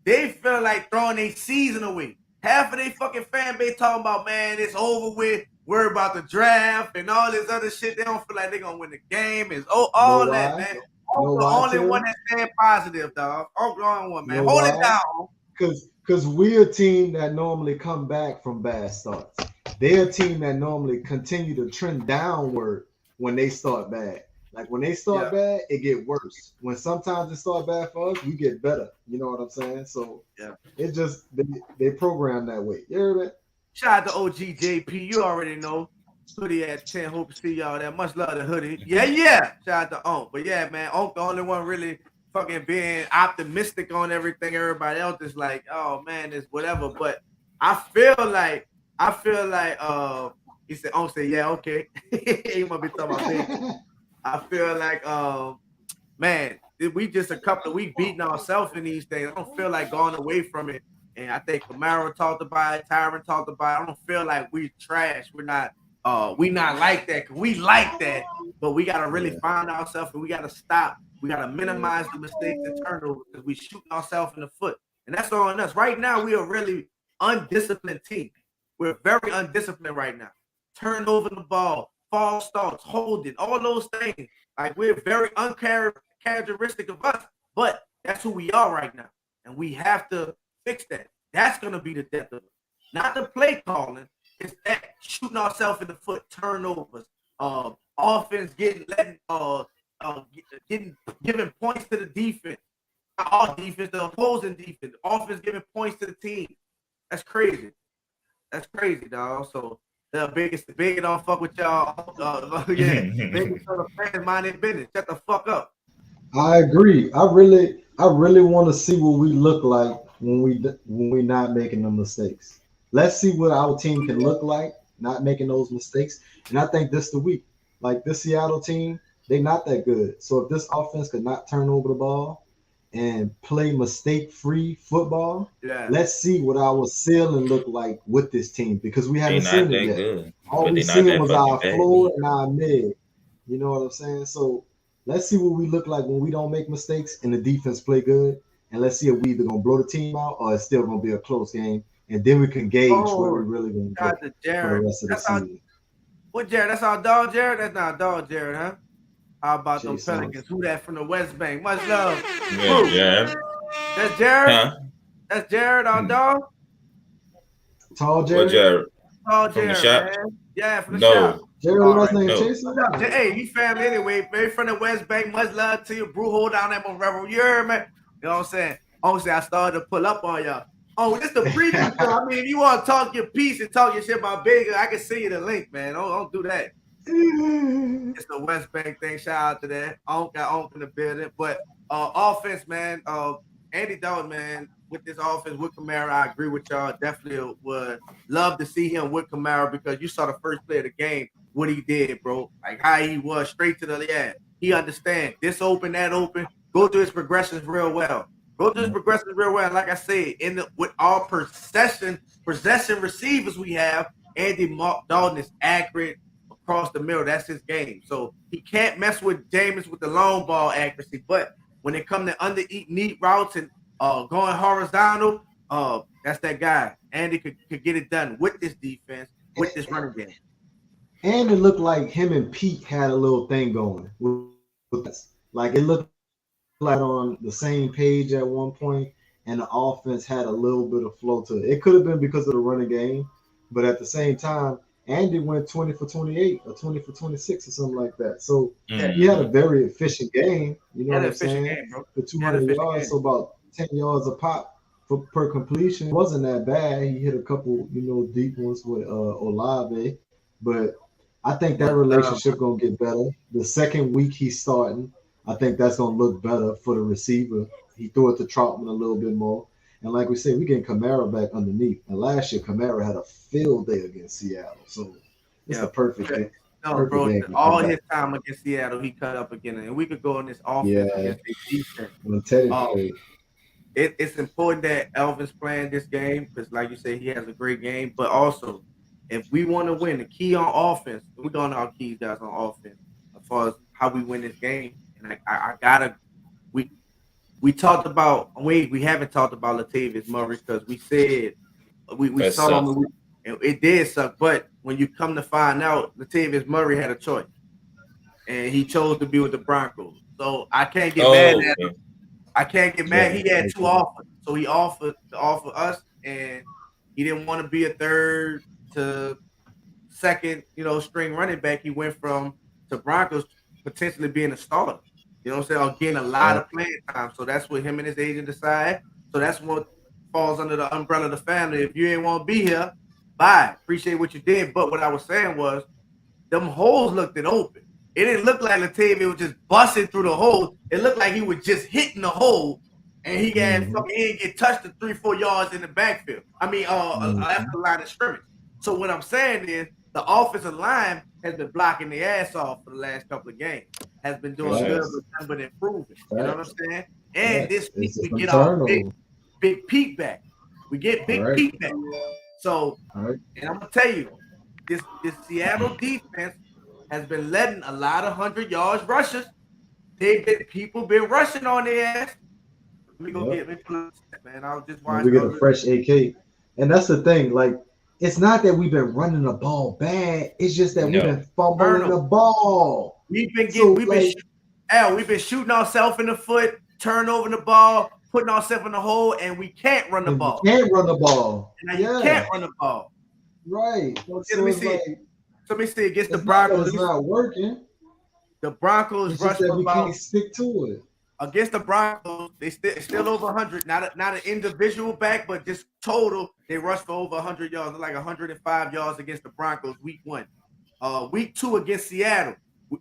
they feel like throwing their season away. Half of their fucking fan base talking about, man, it's over with. Worry about the draft and all this other shit. They don't feel like they're going to win the game. It's all that, man. I'm the only one that's staying positive, dog. I'm the only one, man. Hold it down.
Because we're a team that normally come back from bad starts. They're a team that normally continue to trend downward when they start bad. Like when they start bad, it get worse. When sometimes it start bad for us, we get better. You know what I'm saying? So it just they program that way. You heard it?
Shout out to OG JP. You already know. Hoodie at 10. Hope to see y'all there. Much love to Hoodie. Yeah. Shout out to Onk. But yeah, man, Onk the only one really fucking being optimistic on everything. Everybody else is like, oh man, it's whatever. But I feel like he said, Onk said, yeah, okay. He might be talking about me. I feel like man, we just a couple of weeks beating ourselves in these things. I don't feel like going away from it. And I think Kamara talked about it, Tyron talked about it. I don't feel like we trash. We're not like that. We like that, but we gotta really find ourselves and we gotta stop. We gotta minimize the mistakes and turnovers because we shooting ourselves in the foot. And that's on us. Right now, we are really undisciplined team. We're very undisciplined right now. Turn over the ball, false starts, holding, all those things. Like we're very uncharacteristic of us, but that's who we are right now. And we have to fix that. That's gonna be the death of it. Not the play calling, it's that shooting ourselves in the foot, turnovers, offense giving points to the defense. Not all defense, the opposing defense, offense giving points to the team. That's crazy. That's crazy, dog. So the biggest don't fuck with y'all. Maybe so the fans mind their business. Shut the fuck up.
I agree. I really want to see what we look like when we not making the mistakes. Let's see what our team can look like, not making those mistakes. And I think this the week. Like this Seattle team, they not that good. So if this offense could not turn over the ball and play mistake-free football, let's see what our ceiling look like with this team because we haven't seen it yet.
Good.
All we seen was our floor and our mid. You know what I'm saying? So let's see what we look like when we don't make mistakes and the defense play good. And let's see if we either gonna blow the team out or it's still gonna be a close game. And then we can gauge where we're really gonna go for the rest of the season.
What Jared? That's our dog, Jared? That's not dog, Jared, huh? How about those Pelicans? Who that from the West Bank? Much love.
Yeah.
That's Jared?
Huh?
That's Jared, our dog?
Tall Jared?
What Jared?
Tall
From
Jared,
the shop?
man. Yeah, from the
No.
shop.
Jerry last name Chaser?
Hey, he family anyway. Very from the West Bank. Much love to you. Brew hold down that Monroe. You heard, man? You know what I'm saying? Honestly, I started to pull up on y'all. Oh, this the preview show. I mean, if you want to talk your piece and talk your shit about Big, I can send you the link, man. Don't do that. It's the West Bank thing. Shout out to that. Got in the building. But offense, man. Andy Dalton, man, with this offense with Kamara, I agree with y'all. Definitely would love to see him with Kamara because you saw the first play of the game, what he did, bro. Like how he was straight to the He understands this open, that open. Go through his progressions real well. Like I said, with all possession receivers we have, Andy Dalton is accurate across the middle. That's his game. So he can't mess with Jameis with the long ball accuracy. But when it comes to neat routes and going horizontal, that's that guy. Andy could get it done with this defense, with this running game.
And it looked like him and Pete had a little thing going. Like it looked like on the same page at one point, and the offense had a little bit of flow to it. It could have been because of the running game, but at the same time, Andy went 20 for 28 or 20 for 26 or something like that. So he had a very efficient game. You know what I'm saying? The 200 yards, so about 10 yards a pop per completion. It wasn't that bad. He hit a couple, deep ones with Olave, but I think that relationship gonna get better. The second week he's starting, I think that's gonna look better for the receiver. He threw it to Troutman a little bit more. And like we said, we getting Kamara back underneath. And last year, Kamara had a field day against Seattle. So it's the perfect game.
No, bro, all his time against Seattle, he cut up again. And we could go on this offense against the defense. It's important that Elvin's playing this game because, like you said, he has a great game. But also, if we want to win, the key on offense, we're going to our keys, guys, on offense as far as how we win this game. And we talked about we haven't talked about Latavius Murray because we said we saw him and it did suck. But when you come to find out, Latavius Murray had a choice, and he chose to be with the Broncos. So I can't get mad at him. I can't get mad. He had two offers, so he offered to offer us, and he didn't want to be a third to second, string running back. He went to Broncos potentially being a starter. You know what I'm saying? Or getting a lot of playing time. So that's what him and his agent decide. So that's what falls under the umbrella of the family. If you ain't want to be here, bye. Appreciate what you did. But what I was saying was, them holes looked open. It didn't look like Latavius was just busting through the hole. It looked like he was just hitting the hole, and he didn't get touched to 3-4 yards in the backfield. After the line of scrimmage. So what I'm saying is, the offensive line has been blocking the ass off for the last couple of games. Has been doing good, but improving. You know what I'm saying? And this week we get our big peak back. We get big peak back. So, and I'm gonna tell you, this Seattle defense has been letting a lot of 100 yards rushers. People been rushing on their ass. We gonna get me, man. I was just watching.
We get a fresh AK, and that's the thing. Like, it's not that we've been running the ball bad. It's just that we've been fumbling the ball. We've been
shooting ourselves in the foot, turn over the ball, putting ourselves in the hole, and we can't run the ball.
Can't run the ball.
You can't run the ball.
Right.
Let me see. Let me see. Against the Broncos,
it's not working.
The Broncos
rushed for about. Can't stick to it.
Against the Broncos, they still over 100. Not an individual back, but just total. They rushed for over 100 yards, like 105 yards against the Broncos week 1. Week 2 against Seattle.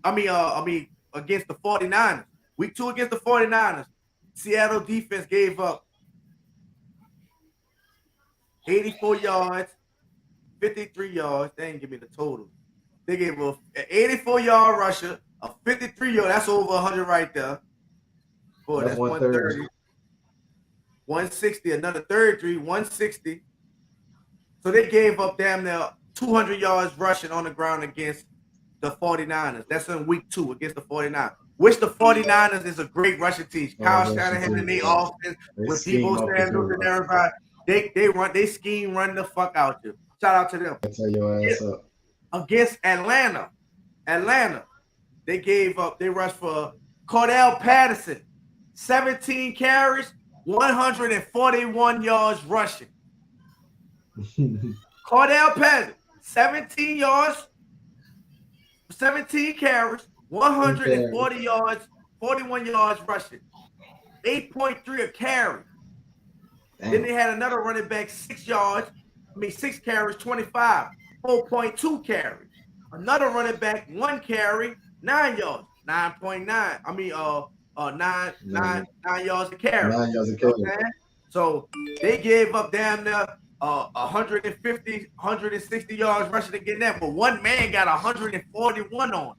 Against the 49ers. Week 2 against the 49ers. Seattle defense gave up 84 yards, 53 yards. They didn't give me the total. They gave up an 84-yard rusher, a 53-yard. That's over 100 right there. Boy, that's 130. 160, another 33, 160. So they gave up damn near 200 yards rushing on the ground against the 49ers. That's in week 2 against the 49ers. Which the 49ers is a great rushing team. Kyle Shanahan and they offense with Debo Samuel and everybody. They scheme run the fuck out you. Shout out to them.
Tell your ass up.
Against Atlanta, they rushed for Cordell Patterson, 17 carries, 141 yards rushing. Cordell Patterson, 17 yards, 17 carries, 140 yards, 41 yards rushing, 8.3 a carry.
Damn.
Then they had another running back, 6 carries, 25, 4.2 carries. Another running back, 1 carry, 9 yards, 9.9. I mean, 9 yards a carry.
9 yards a carry.
Okay? So they gave up damn near 150, 160 yards rushing to get that, but one man got 141 on.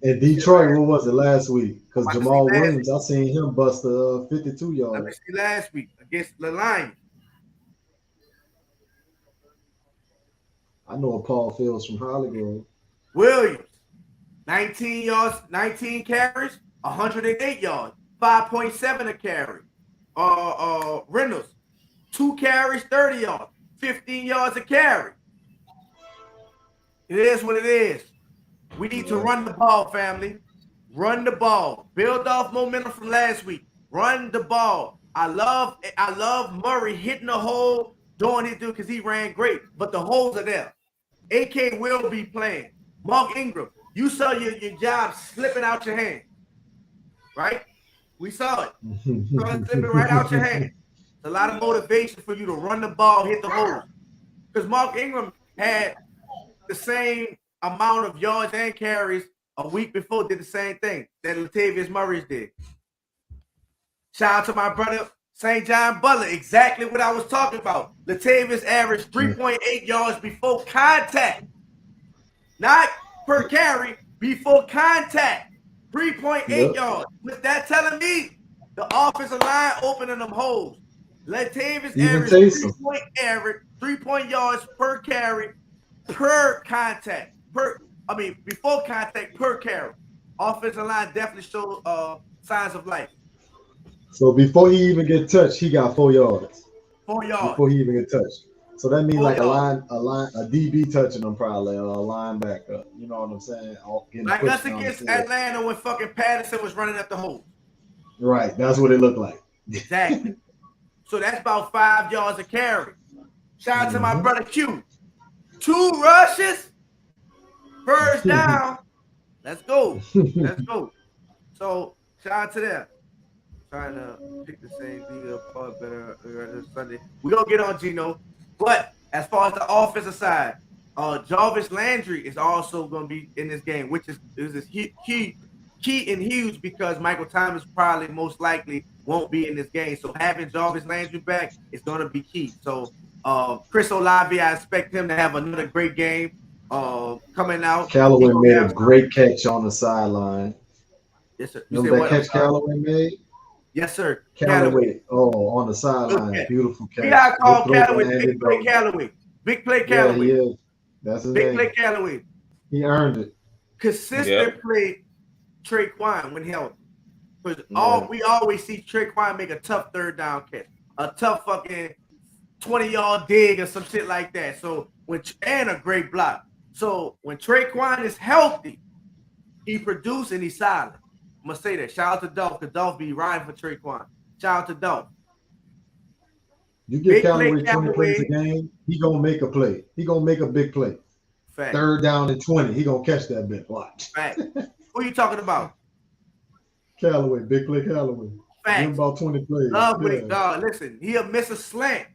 In Detroit, what was it last week? Because Jamal Williams, I seen him bust 52 yards.
Let me see last week against the Lions.
I know a Paul Fields from Hollywood.
Williams, 19 yards, 19 carries, 108 yards, 5.7 a carry. Reynolds, 2 carries, 30 yards, 15 yards a carry. It is what it is. We need to run the ball, family. Run the ball. Build off momentum from last week. Run the ball. I love Murray hitting the hole, doing his do because he ran great. But the holes are there. AK will be playing. Mark Ingram, you saw your job slipping out your hand. Right? We saw it. Saw it slipping right out your hand. It's a lot of motivation for you to run the ball, hit the hole. Because Mark Ingram had the same amount of yards and carries a week before, did the same thing that Latavius Murray did. Shout out to my brother St. John Butler, exactly what I was talking about. Latavius averaged 3.8 yards before contact. Not per carry, before contact. 3.8 yards. With that telling me the offensive line opening them holes. Latavius averaged 3 point yards per carry per contact. Before contact per carry. Offensive line definitely showed signs of life.
So before he even get touched, he got 4 yards.
4 yards.
Before he even get touched. So that means like a DB touching him probably, or a linebacker. You know what I'm saying?
Like us against Atlanta when fucking Patterson was running up the hole.
Right. That's what it looked like.
Exactly. So that's about 5 yards a carry. Shout out to my brother Q. 2 rushes. First down. Let's go. Let's go. So shout out to them. Trying to pick the same thing up better this Sunday. We're going to get on Gino. But as far as the offensive side, Jarvis Landry is also going to be in this game, which is key and huge because Michael Thomas probably most likely won't be in this game. So having Jarvis Landry back is going to be key. So Chris Olave, I expect him to have another great game coming out.
Callaway made a great catch on the sideline.
Yes, sir.
Remember that catch Callaway made?
Yes, sir.
Callaway. Oh, on the sideline. Beautiful catch.
We gotta call Callaway Big Play Callaway. Big Play Callaway.
Yeah, he is. That's his
Big
name.
Play Callaway.
He earned it.
Consistent play Traquan when healthy. Because we always see Traquan make a tough third down catch. A tough fucking 20-yard dig or some shit like that. So and a great block. So when Traquan is healthy, he produces and he's solid. I'm gonna say that. Shout out to Dolph, because Dolph be riding for Traquan. Shout out to Dolph.
You give Callaway 20 plays a game, he gonna make a play. He gonna make a big play.
Fact.
Third down and 20, he gonna catch that bit. Watch.
Fact. Who you talking about?
Callaway, Big Play Callaway.
Fact.
Give him about 20 plays.
Love with God. Listen, he'll miss a slant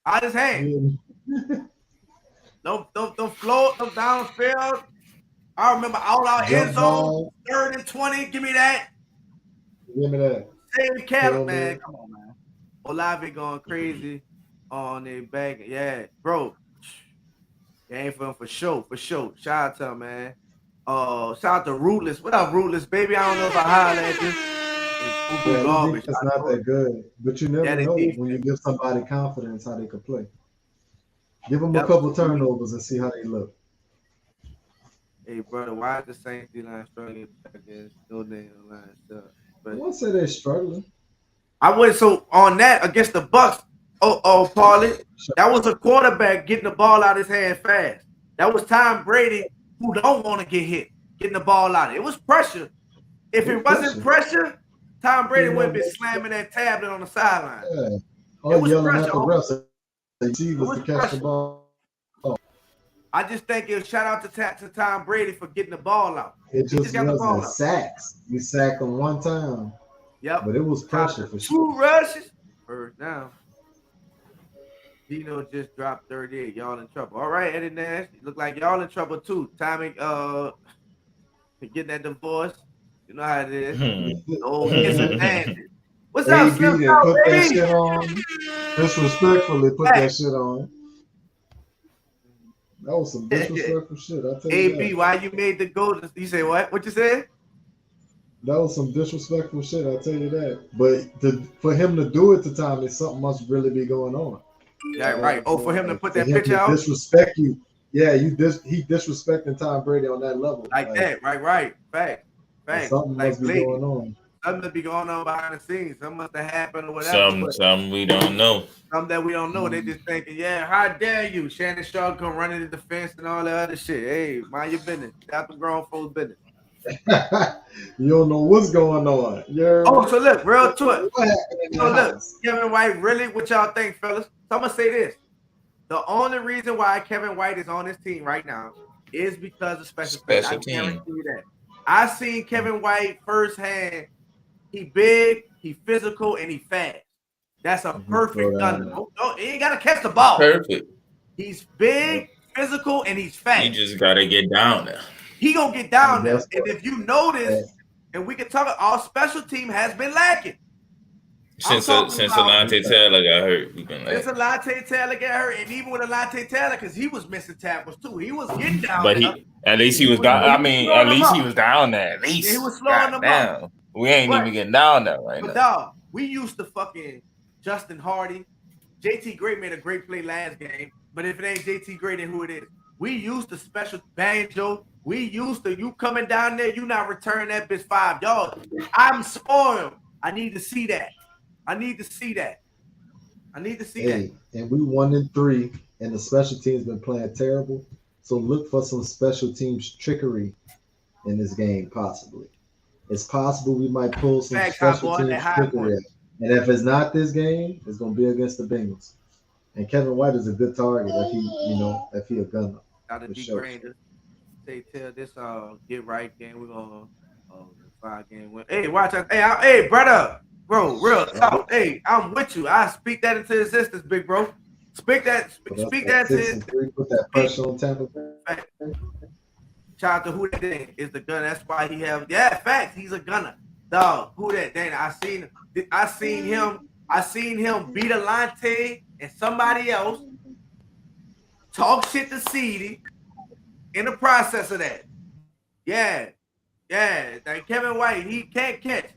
out his hand.
Yeah.
Don't float, don't downfield. I remember all our end zone, 3rd and 20. Give me that.
Give me that.
Save Callaway, man. Come on, man. Olave going crazy on the back. Yeah, bro. Game for him for sure. Shout out to him, man. Shout out to Rootless. What up, Rootless, baby? I don't know if I hollered at you.
That's not that good. But you never know when you give somebody confidence how they could play. Give them a couple turnovers and see how they look.
Hey, brother, why is the Saints D-line struggling against no damn line stuff?
I won't say they're struggling.
I wouldn't. So on that against the Bucks, Paulie, that was a quarterback getting the ball out of his hand fast. That was Tom Brady, who don't want to get hit, getting the ball out. It was pressure. If it wasn't pressure, Tom Brady wouldn't be slamming that tablet on the sideline.
Yeah. Or yelling at the refs. Receivers to catch the ball.
I just think it was shout out to Tom Brady for getting the ball out.
It just wasn't sacks. You sacked him one time.
Yep.
But it was pressure for sure.
2 rushes. First down. Dino just dropped 38. Y'all in trouble. All right, Eddie Nash. Look like y'all in trouble too. Timing getting that divorce. You know how it is. Oh, it's a tangent. What's up, Slim?
Put that shit on. Disrespectfully put that shit on. That was some disrespectful shit. I tell you
AB, why you made the goal? You say what? What you said?
That was some disrespectful shit. I tell you that. But for him to do it to Tommy, something must really be going on.
Yeah, right. Oh, for him to put that picture out,
disrespect you. Yeah, he disrespecting Tom Brady on that level.
Like that. Right. Fact.
Something must be going on.
Something must be going on behind the scenes. Something must have happened or whatever.
Something we don't know.
Something that we don't know. They just thinking, yeah, how dare you? Shannon Sharp come running to the fence and all that other shit. Hey, mind your business. That's the grown folks' business.
You don't know what's going on.
So look, real to it. So look, Kevin White, really, what y'all think, fellas? So I'm gonna say this. The only reason why Kevin White is on this team right now is because of special teams. I guarantee you that. I seen Kevin White firsthand. He big, he physical, and he fast. That's a perfect gunner. He ain't gotta catch the ball.
Perfect.
He's big, physical, and he's fast.
You just gotta get down there.
He gonna get down there. And if you notice, and we can talk, our special team has been lacking.
Since Alontae Taylor got hurt,
since Alontae Taylor got hurt, and even with Alontae Taylor, because he was missing tackles too. He was getting down
there. But at least he was down. I mean, at least he was down there. At least
he was slowing them up.
We ain't even getting down there right now.
Dog, we used to fucking Justin Hardy. JT Gray made a great play last game, but if it ain't JT Gray, then who it is? We used to special Banjo. We used to you coming down there, you not returning that bitch 5 yards. I'm spoiled. I need to see that.
And we 1-3, and the special team's been playing terrible. So look for some special teams trickery in this game, possibly. It's possible we might pull some special teams trickery. And if it's not this game, it's gonna be against the Bengals. And Kevin White is a good target if he a gunner.
Out of D-Granger. They tell this get right game. We're gonna 5-game win. Hey, watch out. Hey, brother. Bro, real talk. Hey, I'm with you. I speak that into existence, big bro. Speak that into existence.
Put that pressure on Tampa Bay.
Shout out to who that is the gunner. That's why he have facts. He's a gunner. Dog, who that Dana? I seen him beat Alontae and somebody else. Talk shit to CeeDee in the process of that. Yeah. Like Kevin White, he can't catch,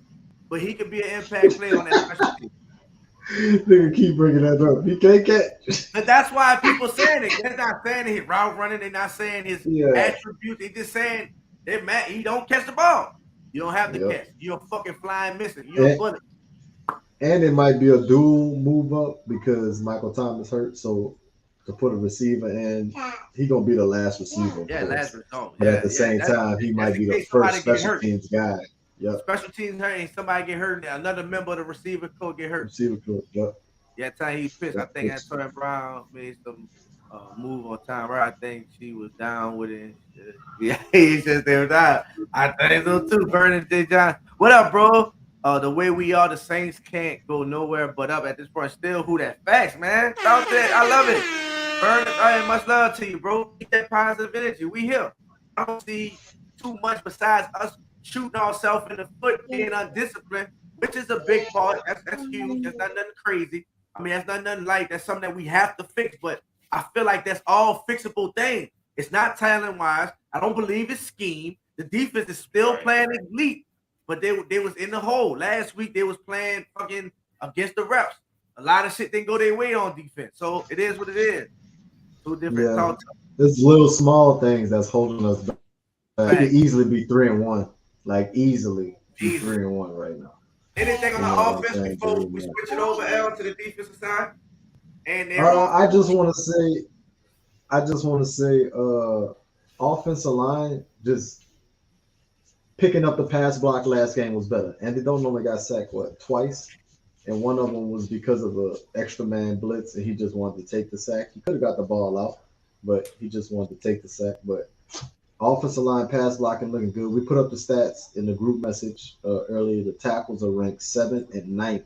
but he can be an impact player on that special team.
Nigga keep bringing that up. He can't catch.
But that's why people saying it. They're not saying his route running. They're not saying his attributes. They're just saying he don't catch the ball. You don't have to catch. You're fucking flying missing. You're a bullet.
And it might be a dual move up because Michael Thomas hurt. So to put a receiver in, he gonna be the last receiver.
Yeah, last result.
But at the same time, he might be the first special teams guy. Yep.
Special teams hurt and somebody get hurt. Another member of the receiver coach get hurt.
Yep.
Yeah, time he pissed. I think Antonio Brown made some move on time. Right? I think she was down with it. Yeah, he just they were down. I think so too. Vernon J. John. What up, bro? The way we are, the Saints can't go nowhere but up at this point. Still, who that facts, man? Out there, I love it. Vernon, much love to you, bro. Keep that positive energy. We here. I don't see too much besides us shooting ourselves in the foot, being undisciplined, which is a big part. That's huge. That's not nothing crazy. I mean, that's not nothing like that's something that we have to fix. But I feel like that's all fixable thing. It's not talent wise. I don't believe it's scheme. The defense is still playing elite, but they was in the hole. Last week they was playing fucking against the reps. A lot of shit didn't go their way on defense. So it is what it is. Two different talks.
It's little small things that's holding us back. It could easily be 3-1. Like easily be 3-1 right now.
Anything on the offense before we switch it over L to the defensive side? And
I just want to say, offensive line just picking up the pass block last game was better. Andy Dalton only got sacked twice, and one of them was because of a extra man blitz, and he just wanted to take the sack. He could have got the ball out, but he just wanted to take the sack. But offensive line pass blocking looking good. We put up the stats in the group message earlier. The tackles are ranked 7th and 9th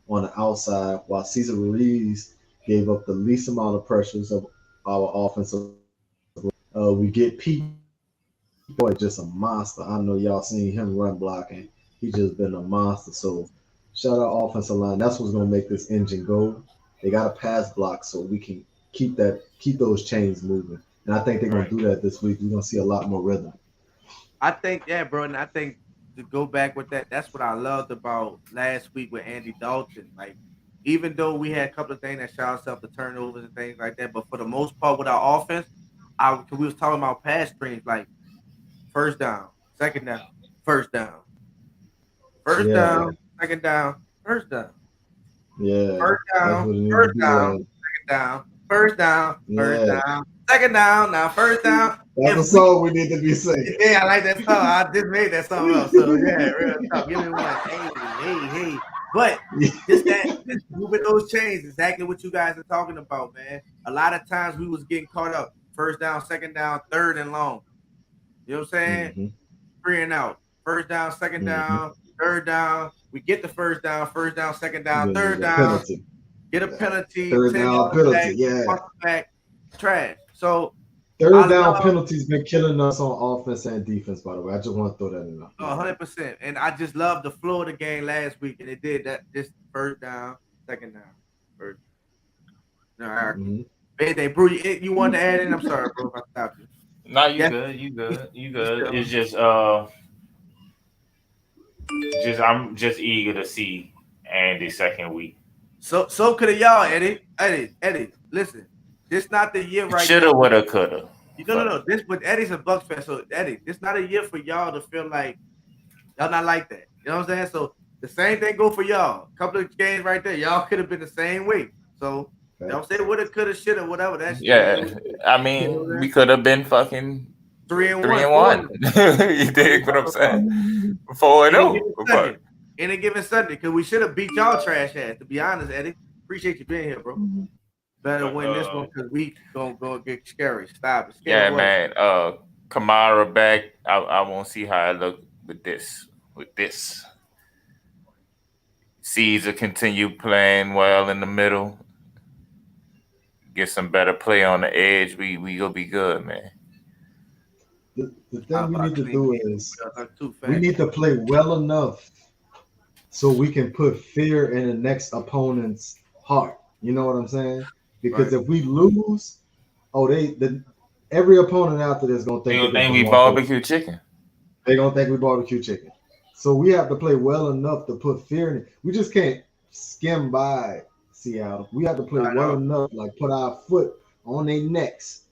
on the outside, while Cesar Ruiz gave up the least amount of pressures of our offensive. We get Pete Boy, just a monster. I know y'all seen him run blocking. He just been a monster. So shout out offensive line. That's what's gonna make this engine go. They got a pass block so we can keep those chains moving. And I think they're gonna do that this week. We're gonna see a lot more rhythm.
I think, yeah, bro, and I think to go back with that, that's what I loved about last week with Andy Dalton. Like, even though we had a couple of things that shot ourselves the turnovers and things like that, but for the most part with our offense, we was talking about pass streams like first down, second down, first down, first down, second down, first down.
Yeah.
First down, first down, second down, first down, first down, second down, now first down.
That's a song we need to be singing.
Yeah, I like that song. I just made that song up. So yeah, real tough. Give me one. Hey. But just moving those chains, exactly what you guys are talking about, man. A lot of times we was getting caught up. First down, second down, third and long. You know what I'm saying?
Mm-hmm.
3 and out. First down, second down, third down. We get the first down, second down, third down.
Penalty.
Get a penalty.
Third down penalty,
back, trash. So
third down penalties been killing us on offense and defense, by the way. I just want to throw that in there.
100%. And I just love the flow of the game last week, and it did that. Just first down, second down, first. All right. Mm-hmm. Bro, you wanted to add in? I'm sorry, bro, if I stopped you.
No, you good. It's just I'm just eager to see Andy's second week.
So could have y'all, Eddie. Listen, this not the year right
Shoulda, woulda, coulda.
No. This, but Eddie's a Bucks fan, so Eddie, this not a year for y'all to feel like y'all not like that. You know what I'm saying? So the same thing go for y'all. A couple of games right there, y'all could have been the same way. So you know what I'm saying? Woulda, coulda, shoulda, whatever. That's
I mean, we could have been fucking
3-1.
You dig what I'm saying? 4-0.
In a given Sunday, because we should have beat y'all trash ass. To be honest, Eddie, appreciate you being here, bro. Better win this one because we gonna go get scary. Stop it.
Man. Kamara back. I won't see how I look with this. Caesar continue playing well in the middle. Get some better play on the edge. We gonna be good, man.
The thing we need to do is we need to play well enough so we can put fear in the next opponent's heart. You know what I'm saying? Because if we lose, every opponent after this gonna think
we barbecue chicken.
They're gonna think we barbecue chicken. So we have to play well enough to put fear in it. We just can't skim by Seattle. We have to play well enough, like put our foot on their necks.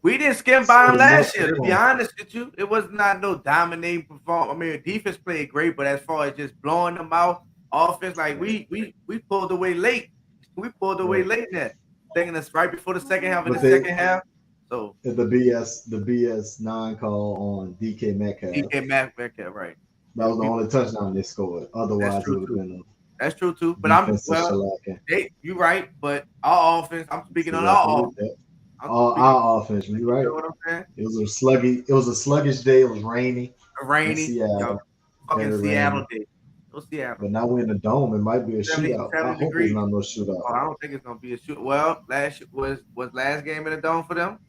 We didn't skim by them last year, to be honest with you. It was not no dominating performance. I mean, defense played great, but as far as just blowing them out, offense, like we pulled away late. We pulled away late in that. Thinking us right before the second half of the second half. So
the BS 9 call on DK Metcalf.
Right.
That was the only touchdown they scored. Otherwise, it would have been
that's true too. But you're right. But our offense, I'm speaking on our offense.
Our offense, you're right.
You know what I'm saying?
It was a sluggish day. It was rainy.
Fucking Seattle day. Seattle.
But now we're in the dome. It might be a shootout. I hope it's not no shootout.
I don't think it's gonna be a shoot. Well, last game in the dome for them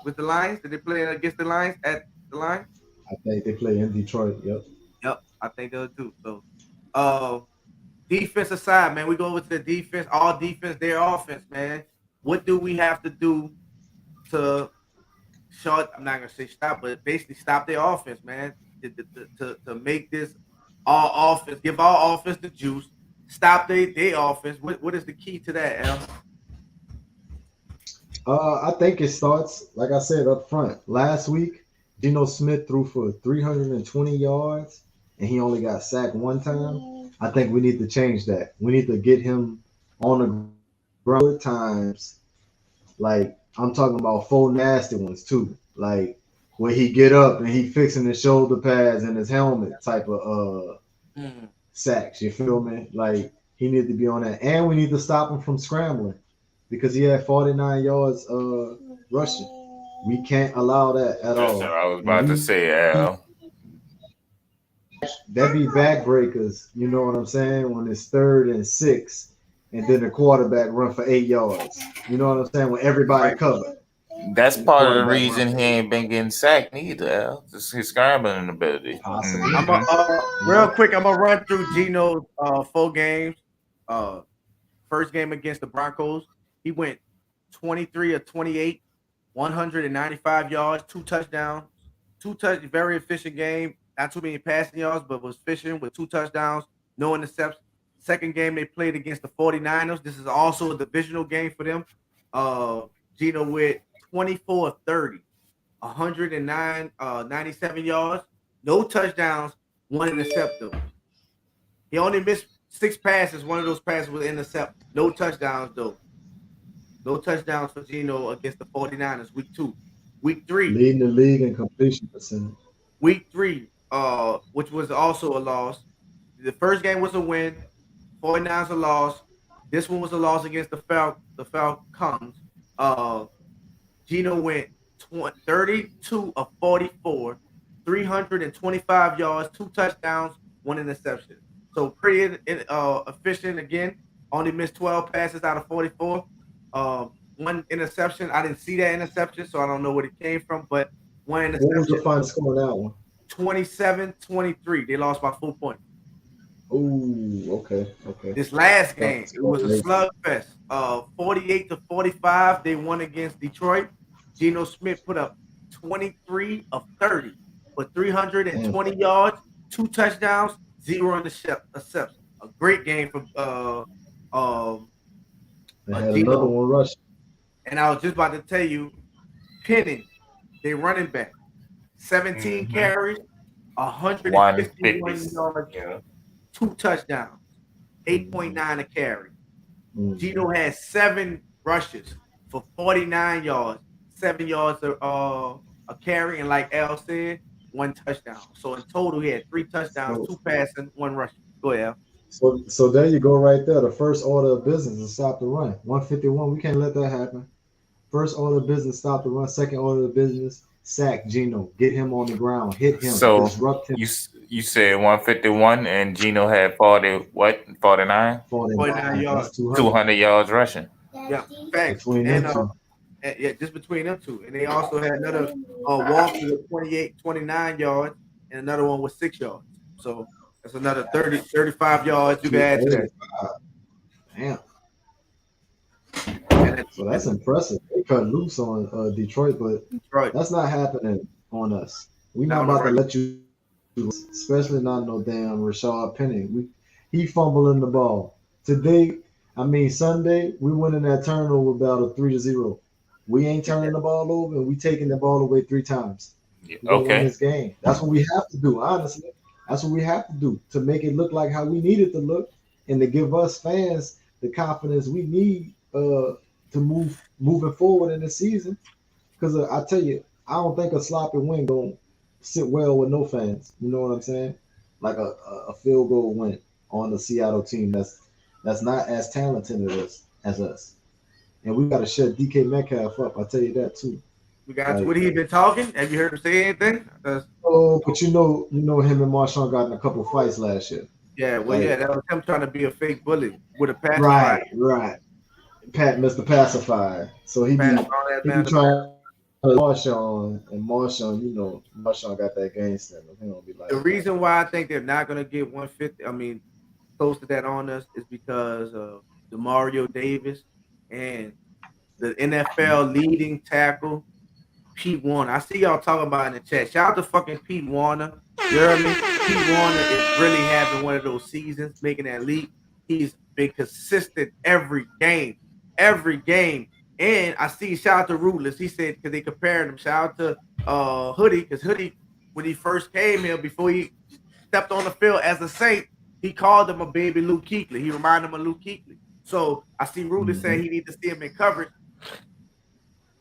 with the Lions. Did they play against the Lions at the Lions?
I think they play in Detroit.
Yep. I think they'll do. So, defense aside, man, we go over to the defense. All defense, their offense, man. What do we have to do to short? I'm not gonna say stop, but basically stop their offense, man. To make this all offense, give our offense the juice, stop their offense. What is the key to that, Al?
I think it starts, like I said up front. Last week, Geno Smith threw for 320 yards, and he only got sacked one time. I think we need to change that. We need to get him on the ground times. Like, I'm talking about 4 nasty ones, too. Like, where he get up and he fixing his shoulder pads and his helmet type of sacks. You feel me? Like, he need to be on that. And we need to stop him from scrambling because he had 49 yards rushing. We can't allow that at
That's
all.
what I was about to say, Al.
That be backbreakers. You know what I'm saying? When it's 3rd and 6, and then the quarterback run for 8 yards. You know what I'm saying? When everybody covered.
That's
And the
part of the
quarterback
reason
run
he ain't been getting sacked neither, Al. Just his scrambling ability.
possibly.
I'm real quick. I'm gonna run through Geno's 4 games. First game against the Broncos, he went 23 of 28, 195 yards, 2 touchdowns, very efficient game. Not too many passing yards, but was efficient with 2 touchdowns, no interceptions. Second game they played against the 49ers. This is also a divisional game for them. Geno with 24 of 30, 109, 97 yards, no touchdowns, 1 interception. He only missed 6 passes. One of those passes was intercept. No touchdowns, though. No touchdowns for Geno against the 49ers, week 2. Week 3.
Leading the league in completion percentage.
Week 3, which was also a loss. The first game was a win. 49ers a loss. This one was a loss against the Falcons. Geno went 32 of 44, 325 yards, 2 touchdowns, 1 interception. So pretty efficient again. Only missed 12 passes out of 44. 1 interception. I didn't see that interception, so I don't know where it came from. But 1 interception.
What was the final score on that one?
27-23. They lost by 4 points.
Ooh, okay.
This last game, it was a slugfest. 48-45, they won against Detroit. Geno Smith put up 23 of 30 for 320 yards, 2 touchdowns, 0 interceptions. A great game for
They had another one rushing.
And I was just about to tell you, Penning, they running back, 17 carries, 151 yards, 2 touchdowns, 8.9 a carry. Geno had 7 rushes for 49 yards, 7 yards a carry, and like Al said, 1 touchdown. So in total, he had 3 touchdowns, 2 passing, 1 rushing. Go ahead, Al.
So there you go right there. The first order of business is stop the run. 151, we can't let that happen. First order of business, stop the run. Second order of business, sack Geno. Get him on the ground. Hit him.
So
disrupt him.
You said 151 and Geno had 49?
49 yards.
200 yards rushing.
Yeah, facts. And just between them two. And they also had another walk with 29 yards, and another one with 6 yards. So that's another 35 yards you can add to that.
Damn. So that's impressive. They cut loose on Detroit, but that's not happening on us. We're not about to let you, especially not no damn Rashad Penny. He fumbling the ball. Today, Sunday, we went in that turnover battle 3-0. We ain't turning the ball over, and we taking the ball away 3 times.
Okay.
This game. That's what we have to do, honestly. That's what we have to do to make it look like how we need it to look, and to give us fans the confidence we need to moving forward in the season. Because I tell you, I don't think a sloppy win gonna sit well with no fans. You know what I'm saying? Like a field goal win on the Seattle team that's not as talented as us. And we got to shut DK Metcalf up. I tell you that too.
We got what he been talking. Have you heard him say anything?
But you know him and Marshawn got in a couple fights last year.
Yeah, that was him trying to be a fake bully with a
pacifier. Right. Pat, Mr. Pacifier. So he be trying to Marshawn, and Marshawn, Marshawn got that game stand. He gonna be like
the reason why I think they're not gonna get 150. Close to that on us is because of Demario Davis and the NFL leading tackle, Pete Warner. I see y'all talking about in the chat. Shout out to fucking Pete Warner. You heard me? Pete Warner is really having one of those seasons, making that leap. He's been consistent every game. And I see shout out to Ruthless. He said because they compared him. Shout out to Hoodie, because Hoodie, when he first came here, before he stepped on the field as a Saint, he called him a baby Luke Kuechly. He reminded him of Luke Kuechly. So I see Ruthless say he needs to see him in coverage.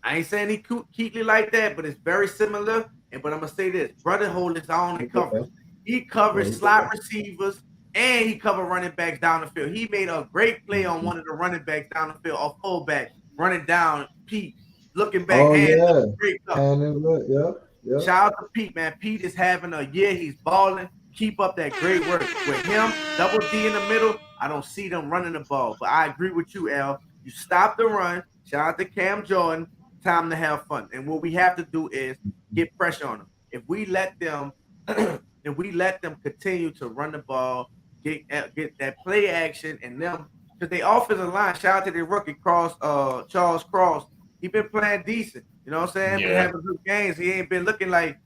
I ain't saying he Kuechly like that, but it's very similar. But I'm gonna say this: brother hold his own in coverage. He covers slot receivers and he covered running backs down the field. He made a great play on one of the running backs down the field, or fullback running down Pete, looking back.
Oh yeah,
great stuff.
Yep.
Shout out to Pete, man. Pete is having a year. He's balling. Keep up that great work. With him, Double D in the middle, I don't see them running the ball. But I agree with you, Al. You stop the run. Shout out to Cam Jordan. Time to have fun. And what we have to do is get pressure on them. If we let them, continue to run the ball, get that play action, and them because they offensive line. Shout out to the rookie Charles Cross. He been playing decent. You know what I'm saying?
Yeah.
Been having good games. He ain't been looking like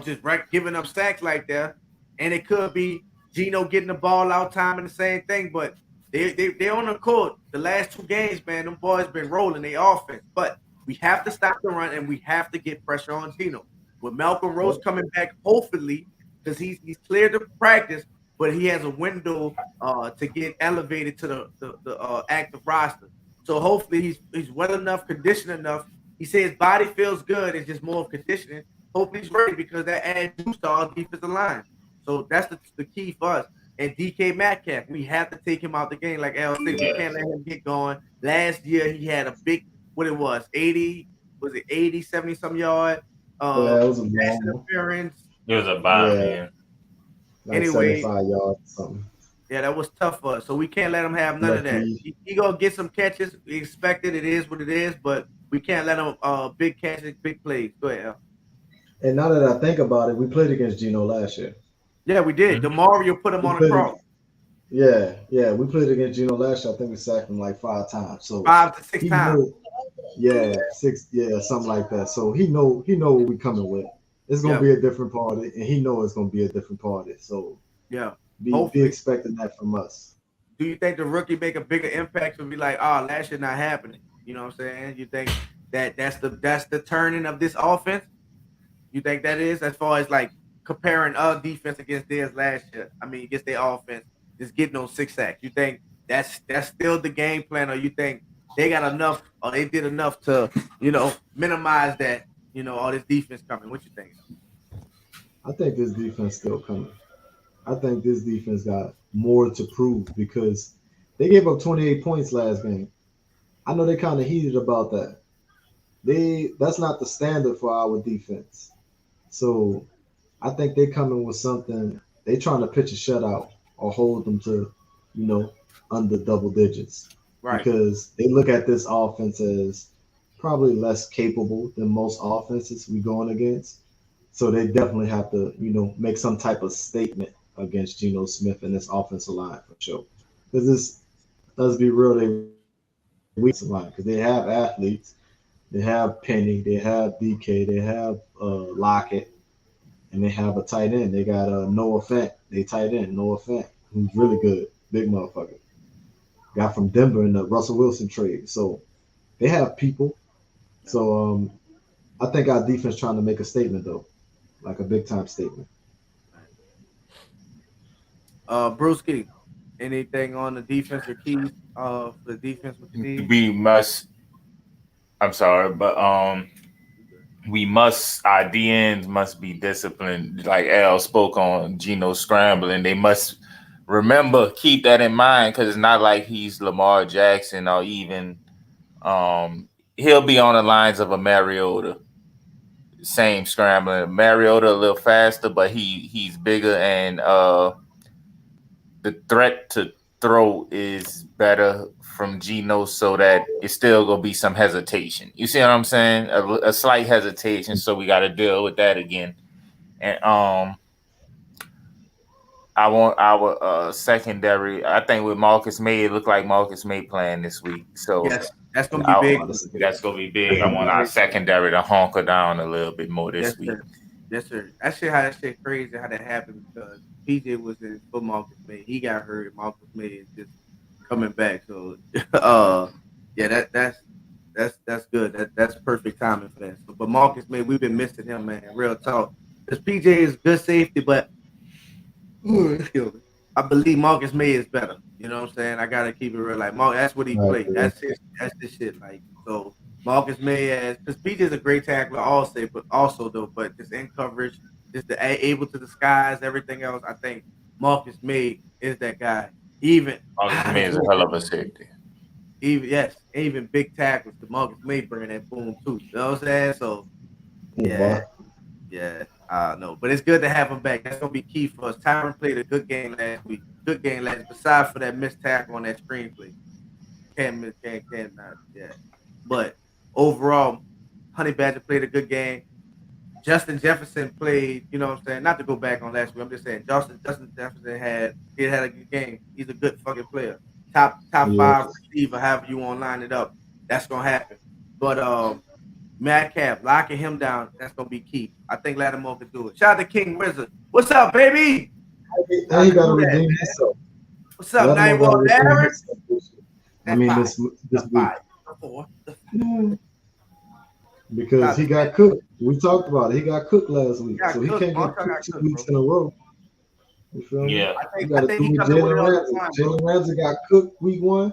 just giving up sacks like that. And it could be Gino getting the ball out time and the same thing. But they on the court. The last 2 games, man, them boys been rolling their offense. But we have to stop the run and we have to get pressure on Gino. With Malcolm Rose coming back, hopefully, because he's cleared to practice, but he has a window to get elevated to the active roster. So hopefully he's well enough, conditioned enough. He says his body feels good. It's just more of conditioning. Hopefully he's ready because that adds juice to our defensive line. So that's the key for us. And DK Metcalf, we have to take him out the game. Like L said, we can't let him get going. Last year he had a big, 80, 70 some yard.
It was a
interference.
It was a bomb, man.
Like
anyway,
75 yards or something.
Yeah, that was tough for us. So we can't let him have none of that. He gonna get some catches. We expect it. It is what it is, but we can't let him big catches, big plays. Go ahead, Al.
And now that I think about it, we played against Gino last year.
Yeah, we did. DeMario put him on the cross.
Yeah, we played against Gino last year. I think we sacked him like 5 times. So
5 to 6 times.
6, something like that. So he know what we coming with. It's gonna be a different party, and he know it's gonna be a different party. So be expecting that from us.
Do you think the rookie make a bigger impact and be like, last year not happening? You know what I'm saying? You think that's the turning of this offense? You think that is as far as like comparing our defense against theirs last year? I mean, against their offense, just getting those 6 sacks. You think that's still the game plan, or you think they got enough, or they did enough to, minimize that, all this defense coming? What you think?
I think this defense still coming. I think this defense got more to prove because they gave up 28 points last game. I know they kind of heated about that. That's not the standard for our defense. So I think they're coming with something. They trying to pitch a shutout or hold them to, under double digits. Right. Because they look at this offense as probably less capable than most offenses we going against. So they definitely have to, make some type of statement against Geno Smith and this offensive line for sure. Because let's be real, they weak line because they have athletes, they have Penny, they have DK, they have Lockett, and they have a tight end. They got Noah Fant, they tight end Noah Fant, who's really good, big motherfucker. Got from Denver in the Russell Wilson trade. So they have people. So I think our defense trying to make a statement though, like a big time statement.
Brewski, anything on the defense or keys for the defense with the team?
We must. I'm sorry, but our DNs must be disciplined. Like Al spoke on Geno scrambling, they must keep that in mind because it's not like he's Lamar Jackson or even he'll be on the lines of a Mariota. Same scrambling. Mariota a little faster, but he's bigger and the threat to throw is better from Geno so that it's still gonna be some hesitation. You see what I'm saying? A slight hesitation, so we got to deal with that again. And I want our secondary. I think with Marcus May, it looked like Marcus May playing this week. So
yes, that's gonna be big.
That's gonna be big. I want our secondary to hunker down a little bit more this week.
Yes, sir. That shit crazy how that happened because PJ was in for Marcus May. He got hurt. Marcus May is just coming back. So that's good. That's perfect timing for that. So, but Marcus May, we've been missing him, man. Real talk. Because PJ is good safety, but I believe Marcus May is better. You know what I'm saying? I gotta keep it real. Like Mark, that's what he played. That's the shit. Like so. Marcus May has because PJ is a great tackler but just in coverage, just able to disguise everything else. I think Marcus May is that guy. Marcus
May is a hell of a safety.
even big tackles. The Marcus May bringing that boom too. You know what I'm saying? So yeah. I don't know, but it's good to have him back. That's gonna be key for us. Tyron played a good game last week. Good game last. Besides for that missed tackle on that screenplay, can't not. Yeah, but overall, Honey Badger played a good game. Justin Jefferson played. You know what I'm saying? Not to go back on last week. I'm just saying Justin Jefferson had a good game. He's a good fucking player. Top 5 receiver. However you want to line it up, that's gonna happen. But Metcalf, locking him down, that's going to be key. I think Lattimore could do it. Shout out to King Wizard. What's up, baby?
Now he got to redeem himself.
What's up, Nightwall Larry?
I mean, this week. Because he got cooked. We talked about it. He got cooked last week. So he can't get cooked 2 weeks in a row. You feel me?
Yeah.
I think he
Jalen Ramsey got cooked week 1.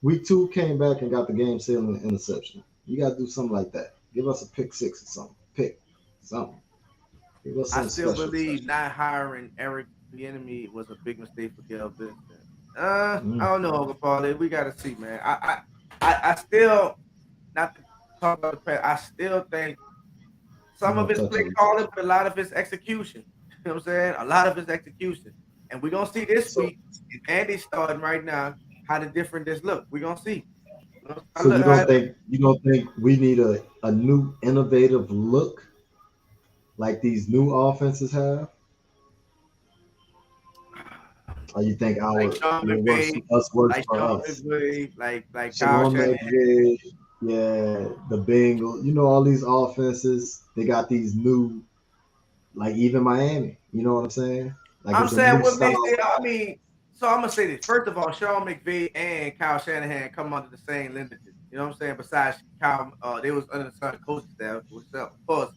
Week 2 came back and got the game sealing interception. You got to do something like that. Give us a pick 6 or something. Pick something. Give us something. I still believe
not hiring Eric Bieniemy was a big mistake for Gail Benson. I don't know, Uncle Paul. We got to see, man. I still, not to talk about the past, I still think some of his play calling, but a lot of his execution. You know what I'm saying? A lot of his execution. And we're going to see this week, and Andy's starting right now, how the different this look. We're going to see.
So you don't think we need a new innovative look like these new offenses have? Or you think works for us? Like Sean McVay, the Bengals. You know, all these offenses, they got these new, like even Miami. You know what I'm saying? Like
I'm saying what makes it. I mean. So I'm gonna say this. First of all, Sean McVay and Kyle Shanahan come under the same lineage. You know what I'm saying? Besides Kyle, they was under the same coaching staff. Of course,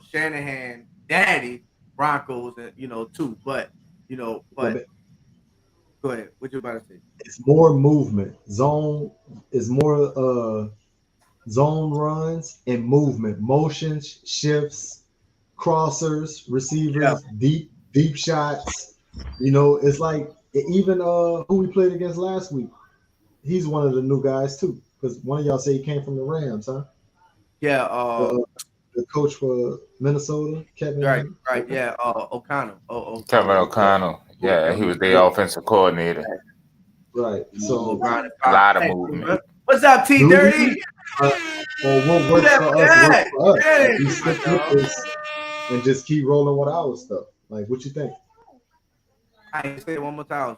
Shanahan, Daddy, Broncos, and too. But go ahead. What you about to say?
It's more movement. Zone is more zone runs and movement, motions, shifts, crossers, receivers, deep shots. It's like. Even who we played against last week, he's one of the new guys too. Because one of y'all say he came from the Rams, huh?
Yeah.
The coach for Minnesota, Kevin.
Right. Yeah. O'Connell.
Kevin O'Connell. Yeah, he was the offensive coordinator.
Right. So
a lot of movement.
What's up, T Dirty?
What works for us? We stick with this and just keep rolling with our stuff. Like, what you think?
I say it one more time.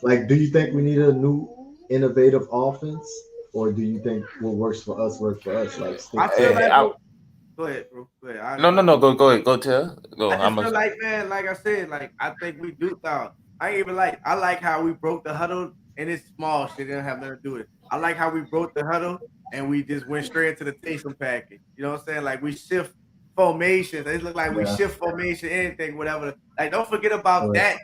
Like, do you think we need a new innovative offense, or do you think what works for us works for us? Like,
go ahead, bro. Go ahead.
No. Go ahead. Go tell. Go.
I just feel like, man, like I said, like I think we do. I like how we broke the huddle, and it's small shit. It didn't have nothing to do with it. I like how we broke the huddle, and we just went straight into the Taysom package. You know what I'm saying? Like we shift formations. It look like we shift formation, anything, whatever. Like, don't forget about that,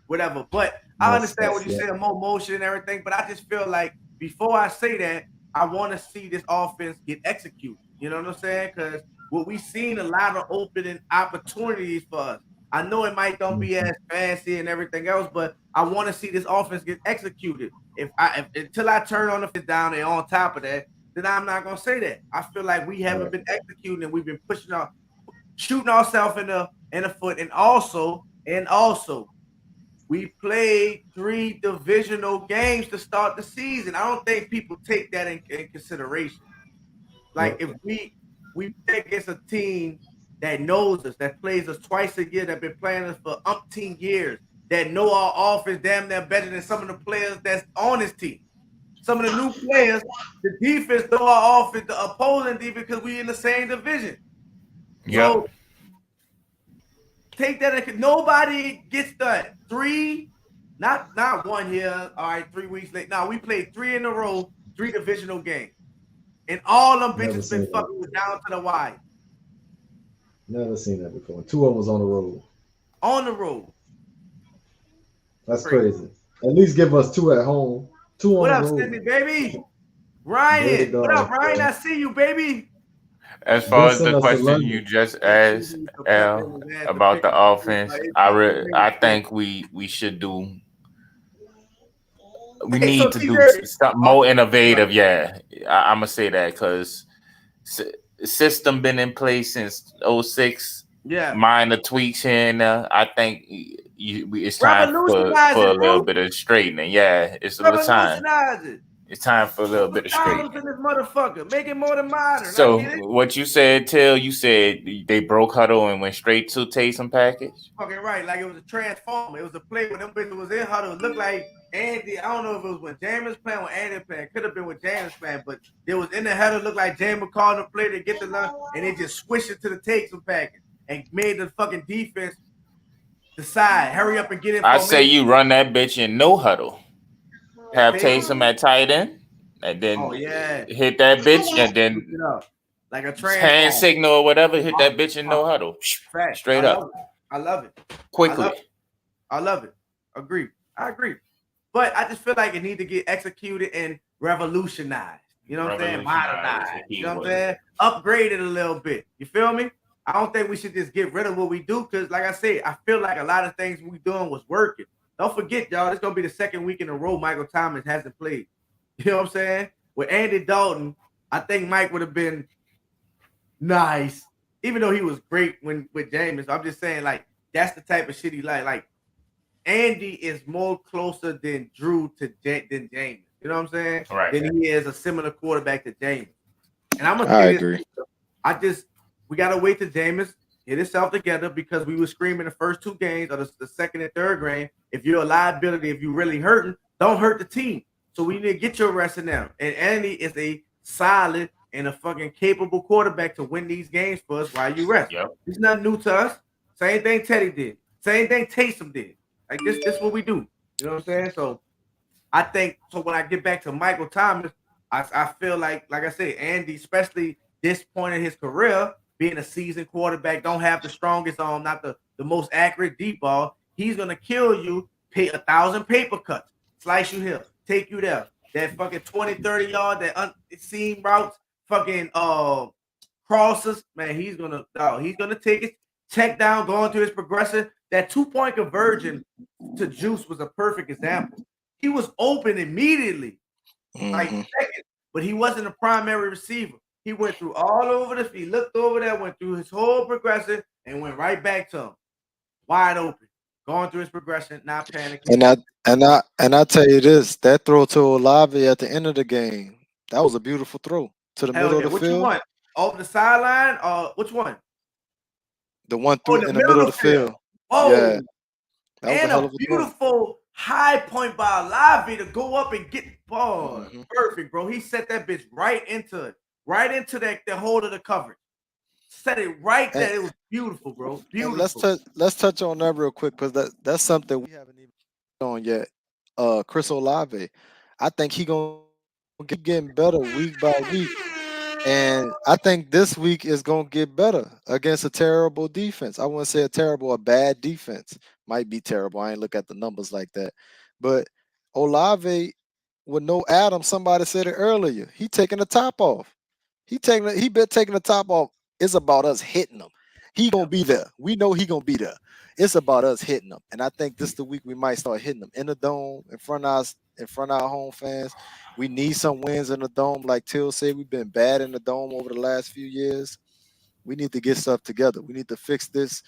whatever. But I understand what you said, more motion and everything. But I just feel like before I say that, I want to see this offense get executed. You know what I'm saying? Because what we've seen a lot of opening opportunities for us. I know it might don't be as fancy and everything else, but I want to see this offense get executed. Until I turn on the fifth down and on top of that, then I'm not gonna say that. I feel like we haven't been executing and we've been shooting ourselves in the foot, and also we played 3 divisional games to start the season. I don't think people take that in consideration. Like if we play against a team that knows us, that plays us twice a year, that been playing us for umpteen years, that know our offense damn near better than some of the players that's on this team. Some of the new players, the defense know our offense, the opposing defense, because we in the same division.
Yeah.
So take that in. Nobody gets that 3, not 1 year. All right, 3 weeks late. No, we played 3 in a row, 3 divisional games, and all them bitches been fucking down to the wire.
Never seen that before. 2 of them was on the road.
On the road.
That's crazy. At least give us 2 at home. 2 on the road.
What up, Cindy, baby? Ryan. What up, Ryan? I see you, baby.
As far as the question you just asked, Al, about the offense, I think we should do we
Hey,
need
so
to do
T-Dirty.
something more innovative. Yeah, I'm gonna say that because system been in place since '06.
Yeah.
Minor tweaks here and there. I think it's time
Revolutionize
for a
it,
little
bro.
bit of straightening. Yeah, it's a little time.
Revolutionize it.
It's time for a little
Put
bit of
columns
straightening.
in this motherfucker. Make it more than modern. I
So
get it.
what you said, Till, you said they broke huddle and went straight to Taysom package.
Fucking right. Like it was a transformer. It was a play when them bitches was in huddle. It looked like Andy. I don't know if it was when James playing or Andy playing. Could have been with James playing, but it was in the huddle. Looked like James calling the play to get the line, and they just switched it to the Taysom package and made the fucking defense decide. Hurry up and get in.
I say you run that bitch in no huddle. Have Taysom at tight end, and then hit that bitch, and then
like a
hand signal or whatever. Hit that bitch in no huddle. Straight up.
I love it.
Quickly.
I love it. Agree. I agree. But I just feel like it need to get executed and revolutionized. You know what I'm saying? Modernized. You know what I'm saying? Upgraded a little bit. You feel me? I don't think we should just get rid of what we do because, like I said, I feel like a lot of things we doing was working. Don't forget, y'all, it's going to be the second week in a row Michael Thomas hasn't played. You know what I'm saying? With Andy Dalton, I think Mike would have been nice, even though he was great with Jameis. I'm just saying, like, that's the type of shit he like. Like, Andy is more closer than Drew than Jameis. You know what I'm saying?
Right.
Than he is a similar quarterback to Jameis. And I'm going
I
to
agree.
We got to wait till Jameis get himself together because we were screaming the first two games or the second and third game. If you're a liability, if you're really hurting, don't hurt the team. So we need to get your rest in now. And Andy is a solid and a fucking capable quarterback to win these games for us while you rest.
Yep.
It's nothing new to us. Same thing Teddy did. Same thing Taysom did. Like this is what we do. You know what I'm saying? So I think when I get back to Michael Thomas, I feel like I said, Andy, especially this point in his career, being a seasoned quarterback, don't have the strongest arm, not the most accurate deep ball. He's gonna kill you, pay 1,000 paper cuts, slice you here, take you there. That fucking 20, 30 yard, that unseen routes, fucking crosses, man. He's gonna take it, check down, going through his progression. That 2-point conversion to Juice was a perfect example. He was open immediately, like second, but he wasn't a primary receiver. He went through all over the field, looked over there, went through his whole progression, and went right back to him, wide open, going through his progression, not panicking.
And I tell you this, that throw to Olave at the end of the game, that was a beautiful throw to the middle of the
Which
field.
you want? Over the sideline, or which one?
The one through in the middle of the field.
Oh,
yeah, that was
and
a hell of a
beautiful high point by Olave to go up and get ball. Perfect, bro. He set that bitch right into it. Right into that hold of the coverage. Set it right there. It was beautiful, bro. Beautiful.
Let's touch on that real quick because that's something we haven't even on yet. Chris Olave, I think he gonna keep getting better week by week, and I think this week is gonna get better against a terrible defense. I wouldn't say a bad defense. Might be terrible. I ain't look at the numbers like that, but Olave with no Adam. Somebody said it earlier. He taking the top off. He been taking the top off. It's about us hitting him. He gonna be there. We know he gonna be there. It's about us hitting him. And I think this is the week we might start hitting them in the dome, in front of our home fans. We need some wins in the dome. Like Till said, we've been bad in the dome over the last few years. We need to get stuff together. We need to fix this.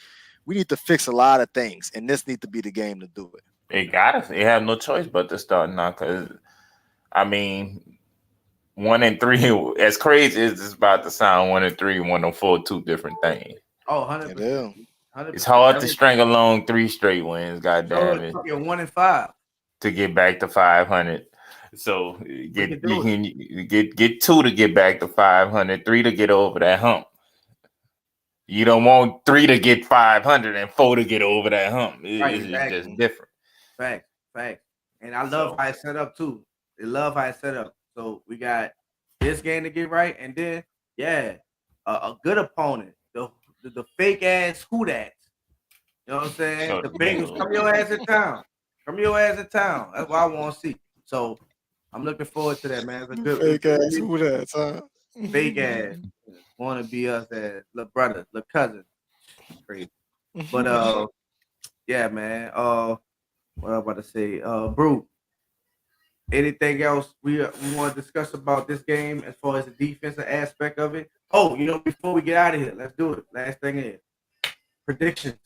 We need to fix a lot of things, and this needs to be the game to do it.
They got us. They have no choice but to start now because, I mean, 1-3, as crazy as it's about to sound, 1-3, 1-4, two different things.
Oh, 100%.
100%. It's hard to string along 3 straight wins, goddamn it.
1-5
to get back to 500. So get 2 to get back to 500, 3 to get over that hump. You don't want 3 to get 500 and 4 to get over that hump. It's just different.
Facts. And I love how it's set up too. I love how it's set up. So we got this game to get right, and then a good opponent. The fake ass who that? You know what I'm saying? The Bengals, come your ass in town. That's what I want to see. So I'm looking forward to that, man. It's a good
fake ass who that, huh?
Fake ass want to be us as little brother, little cousin. Crazy. But yeah, man. What I'm about to say, Brew. Anything else we want to discuss about this game as far as the defensive aspect of it? Oh, before we get out of here, let's do it. Last thing is predictions,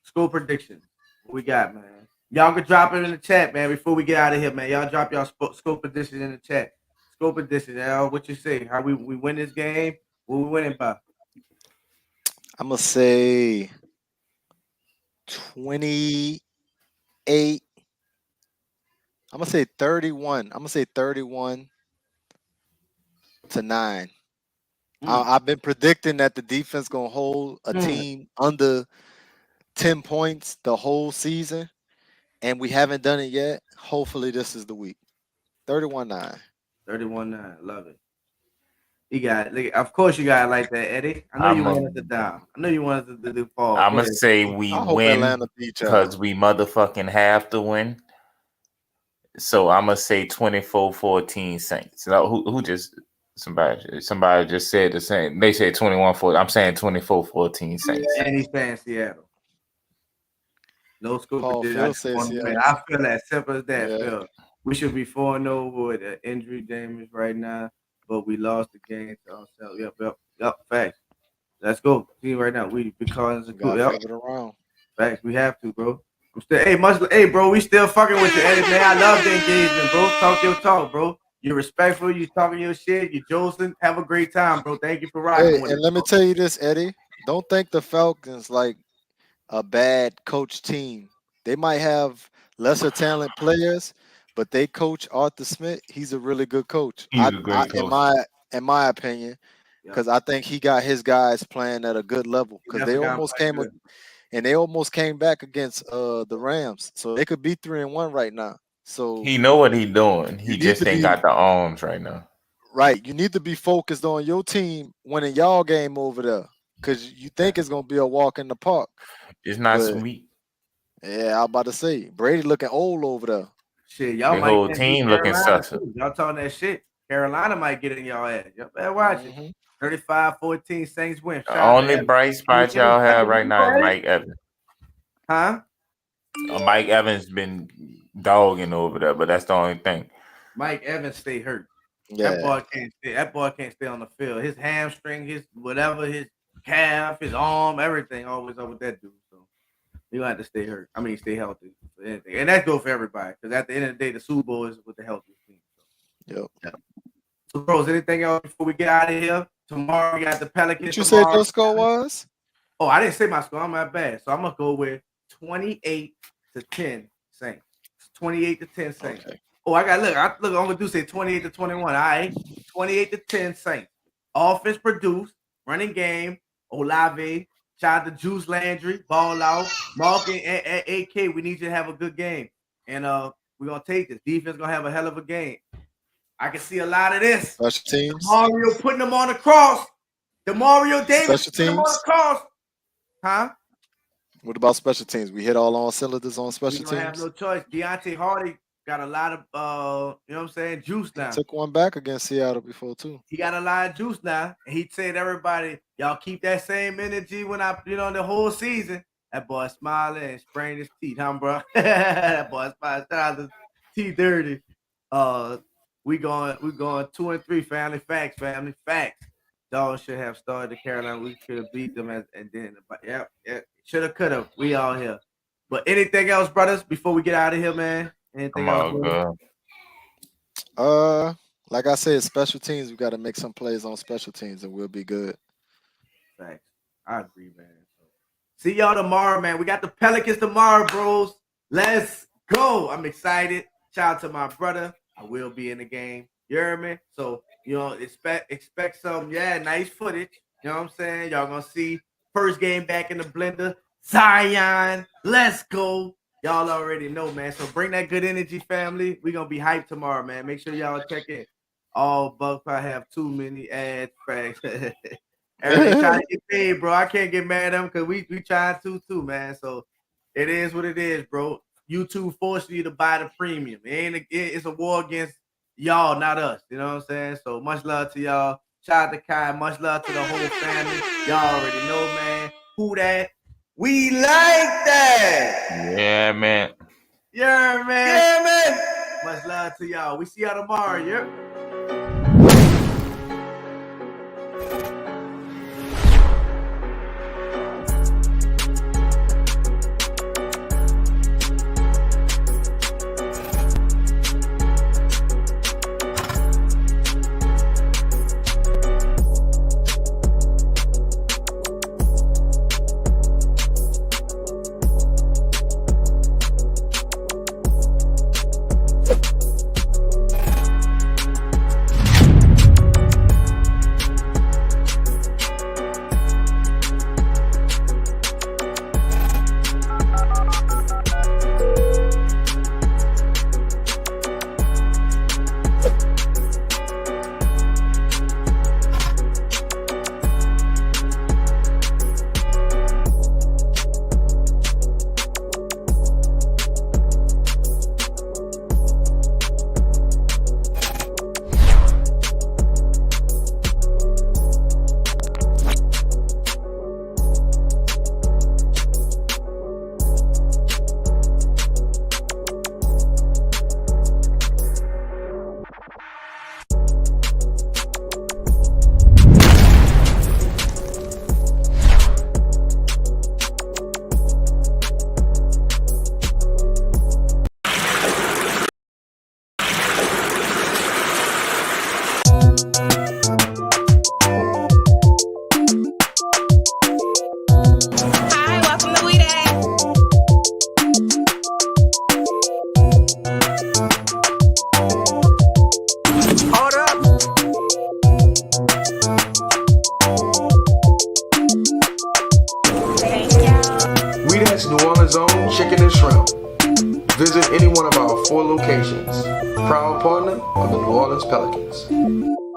school predictions. What we got, man? Y'all can drop it in the chat, man. Before we get out of here, man, y'all drop y'all school predictions in the chat. School predictions, y'all. What you say? How we win this game? What we winning by?
I'm gonna say 28. I'm gonna say 31. I'm gonna say 31 to 9. I've been predicting that the defense gonna hold a team under 10 points the whole season, and we haven't done it yet. Hopefully, this is the week. 31-9.
31-9. Love it. You got it. Of course, you got it like that, Eddie. I know you wanted to down. I know you wanted to do fall.
I'm gonna say we win because we motherfucking have to win. So I'm gonna say 24-14 Saints. Who just somebody just said the same. They said 21-14. I'm saying 24-14 Saints.
And he's saying Seattle. No school.
I
feel that simple as that.
Yeah.
Phil. We should be 4-0 with injury damage right now, but we lost the game to ourselves. Yep. Facts. Let's go. See right now. We because it's good.
It around.
Facts. We have to, bro. I'm still bro. We still fucking with you, Eddie, man. I love the engagement, bro. Talk your talk, bro. You're respectful. You talking your shit. You Jolson. Have a great time, bro. Thank you for rocking with us.
And let me tell you this, Eddie. Don't think the Falcons like a bad coach team. They might have lesser talent players, but they coach Arthur Smith. He's a really good coach.
He's a great coach.
In my opinion, because I think he got his guys playing at a good level. Because they almost came back against the Rams, so they could be 3-1 right now. So
he know what he's doing. He just ain't got the arms right now.
Right, you need to be focused on your team winning y'all game over there, because you think it's gonna be a walk in the park.
It's not sweet.
Yeah, I was about to say Brady looking old over there.
Shit, y'all
the
might
whole team looking sus.
Y'all talking that shit. Carolina might get in y'all ass. Y'all better watch it. 35-14 Saints win.
The only bright spot y'all have right now is Mike Evans.
Huh?
Mike Evans been dogging over there, but that's the only thing.
Mike Evans stay hurt.
Yeah.
That boy can't stay on the field. His hamstring, his whatever, his calf, his arm, everything always up with that dude. So you have to stay hurt. I mean, stay healthy for anything, and that goes for everybody. Because at the end of the day, the Super Bowl is with the healthiest team. So.
Yep.
So, bros, anything else before we get out of here? Tomorrow we got the Pelicans.
What you said your score was?
Oh, I didn't say my score. I'm not bad. So I'm gonna go with 28-10 Saints. 28-10 Saints. Okay. Oh, I'm gonna do say 28-21. All right, 28-10 Saints. Offense produced, running game. Olave, shout out to Juice Landry, ball out. Mark and AK, we need you to have a good game, and we're gonna take this. Defense gonna have a hell of a game. I can see a lot of this.
Special teams.
Mario putting them on the cross. The Mario Davis
special
putting them on
teams.
the cross. Huh?
What about special teams? We hit all cylinders on special teams.
We don't have no choice. Deontay Hardy got a lot of you know what I'm saying, juice now.
He took one back against Seattle before too.
He got a lot of juice now. And he said everybody, y'all keep that same energy when the whole season. That boy smiling and spraying his teeth, huh, bro? That boy smiling. Shout out to T30. We going 2-3, family. Facts. Dogs should have started the Carolina. We could have beat them, and then should have, could have. We all here. But anything else, brothers, before we get out of here, man? Anything else?
Like I said, special teams. We got to make some plays on special teams, and we'll be good.
Thanks. I agree, man. See y'all tomorrow, man. We got the Pelicans tomorrow, bros. Let's go. I'm excited. Shout out to my brother. I will be in the game. You heard me? So, expect some, nice footage. You know what I'm saying? Y'all gonna see first game back in the blender. Zion, let's go. Y'all already know, man. So bring that good energy, family. We're gonna be hyped tomorrow, man. Make sure y'all check in. All Buck probably have too many ads. Facts. Everybody trying to get paid, bro. I can't get mad at them because we trying to too, man. So it is what it is, bro. YouTube forcing you to buy the premium. It's a war against y'all, not us. You know what I'm saying? So much love to y'all. Shout out to Kai. Much love to the whole family. Y'all already know, man. Who that? We like that.
Yeah, man.
Yeah, man. Much love to y'all. We see y'all tomorrow, yep.
New Orleans' own chicken and shrimp. Visit any one of our 4 locations. Proud partner of the New Orleans Pelicans.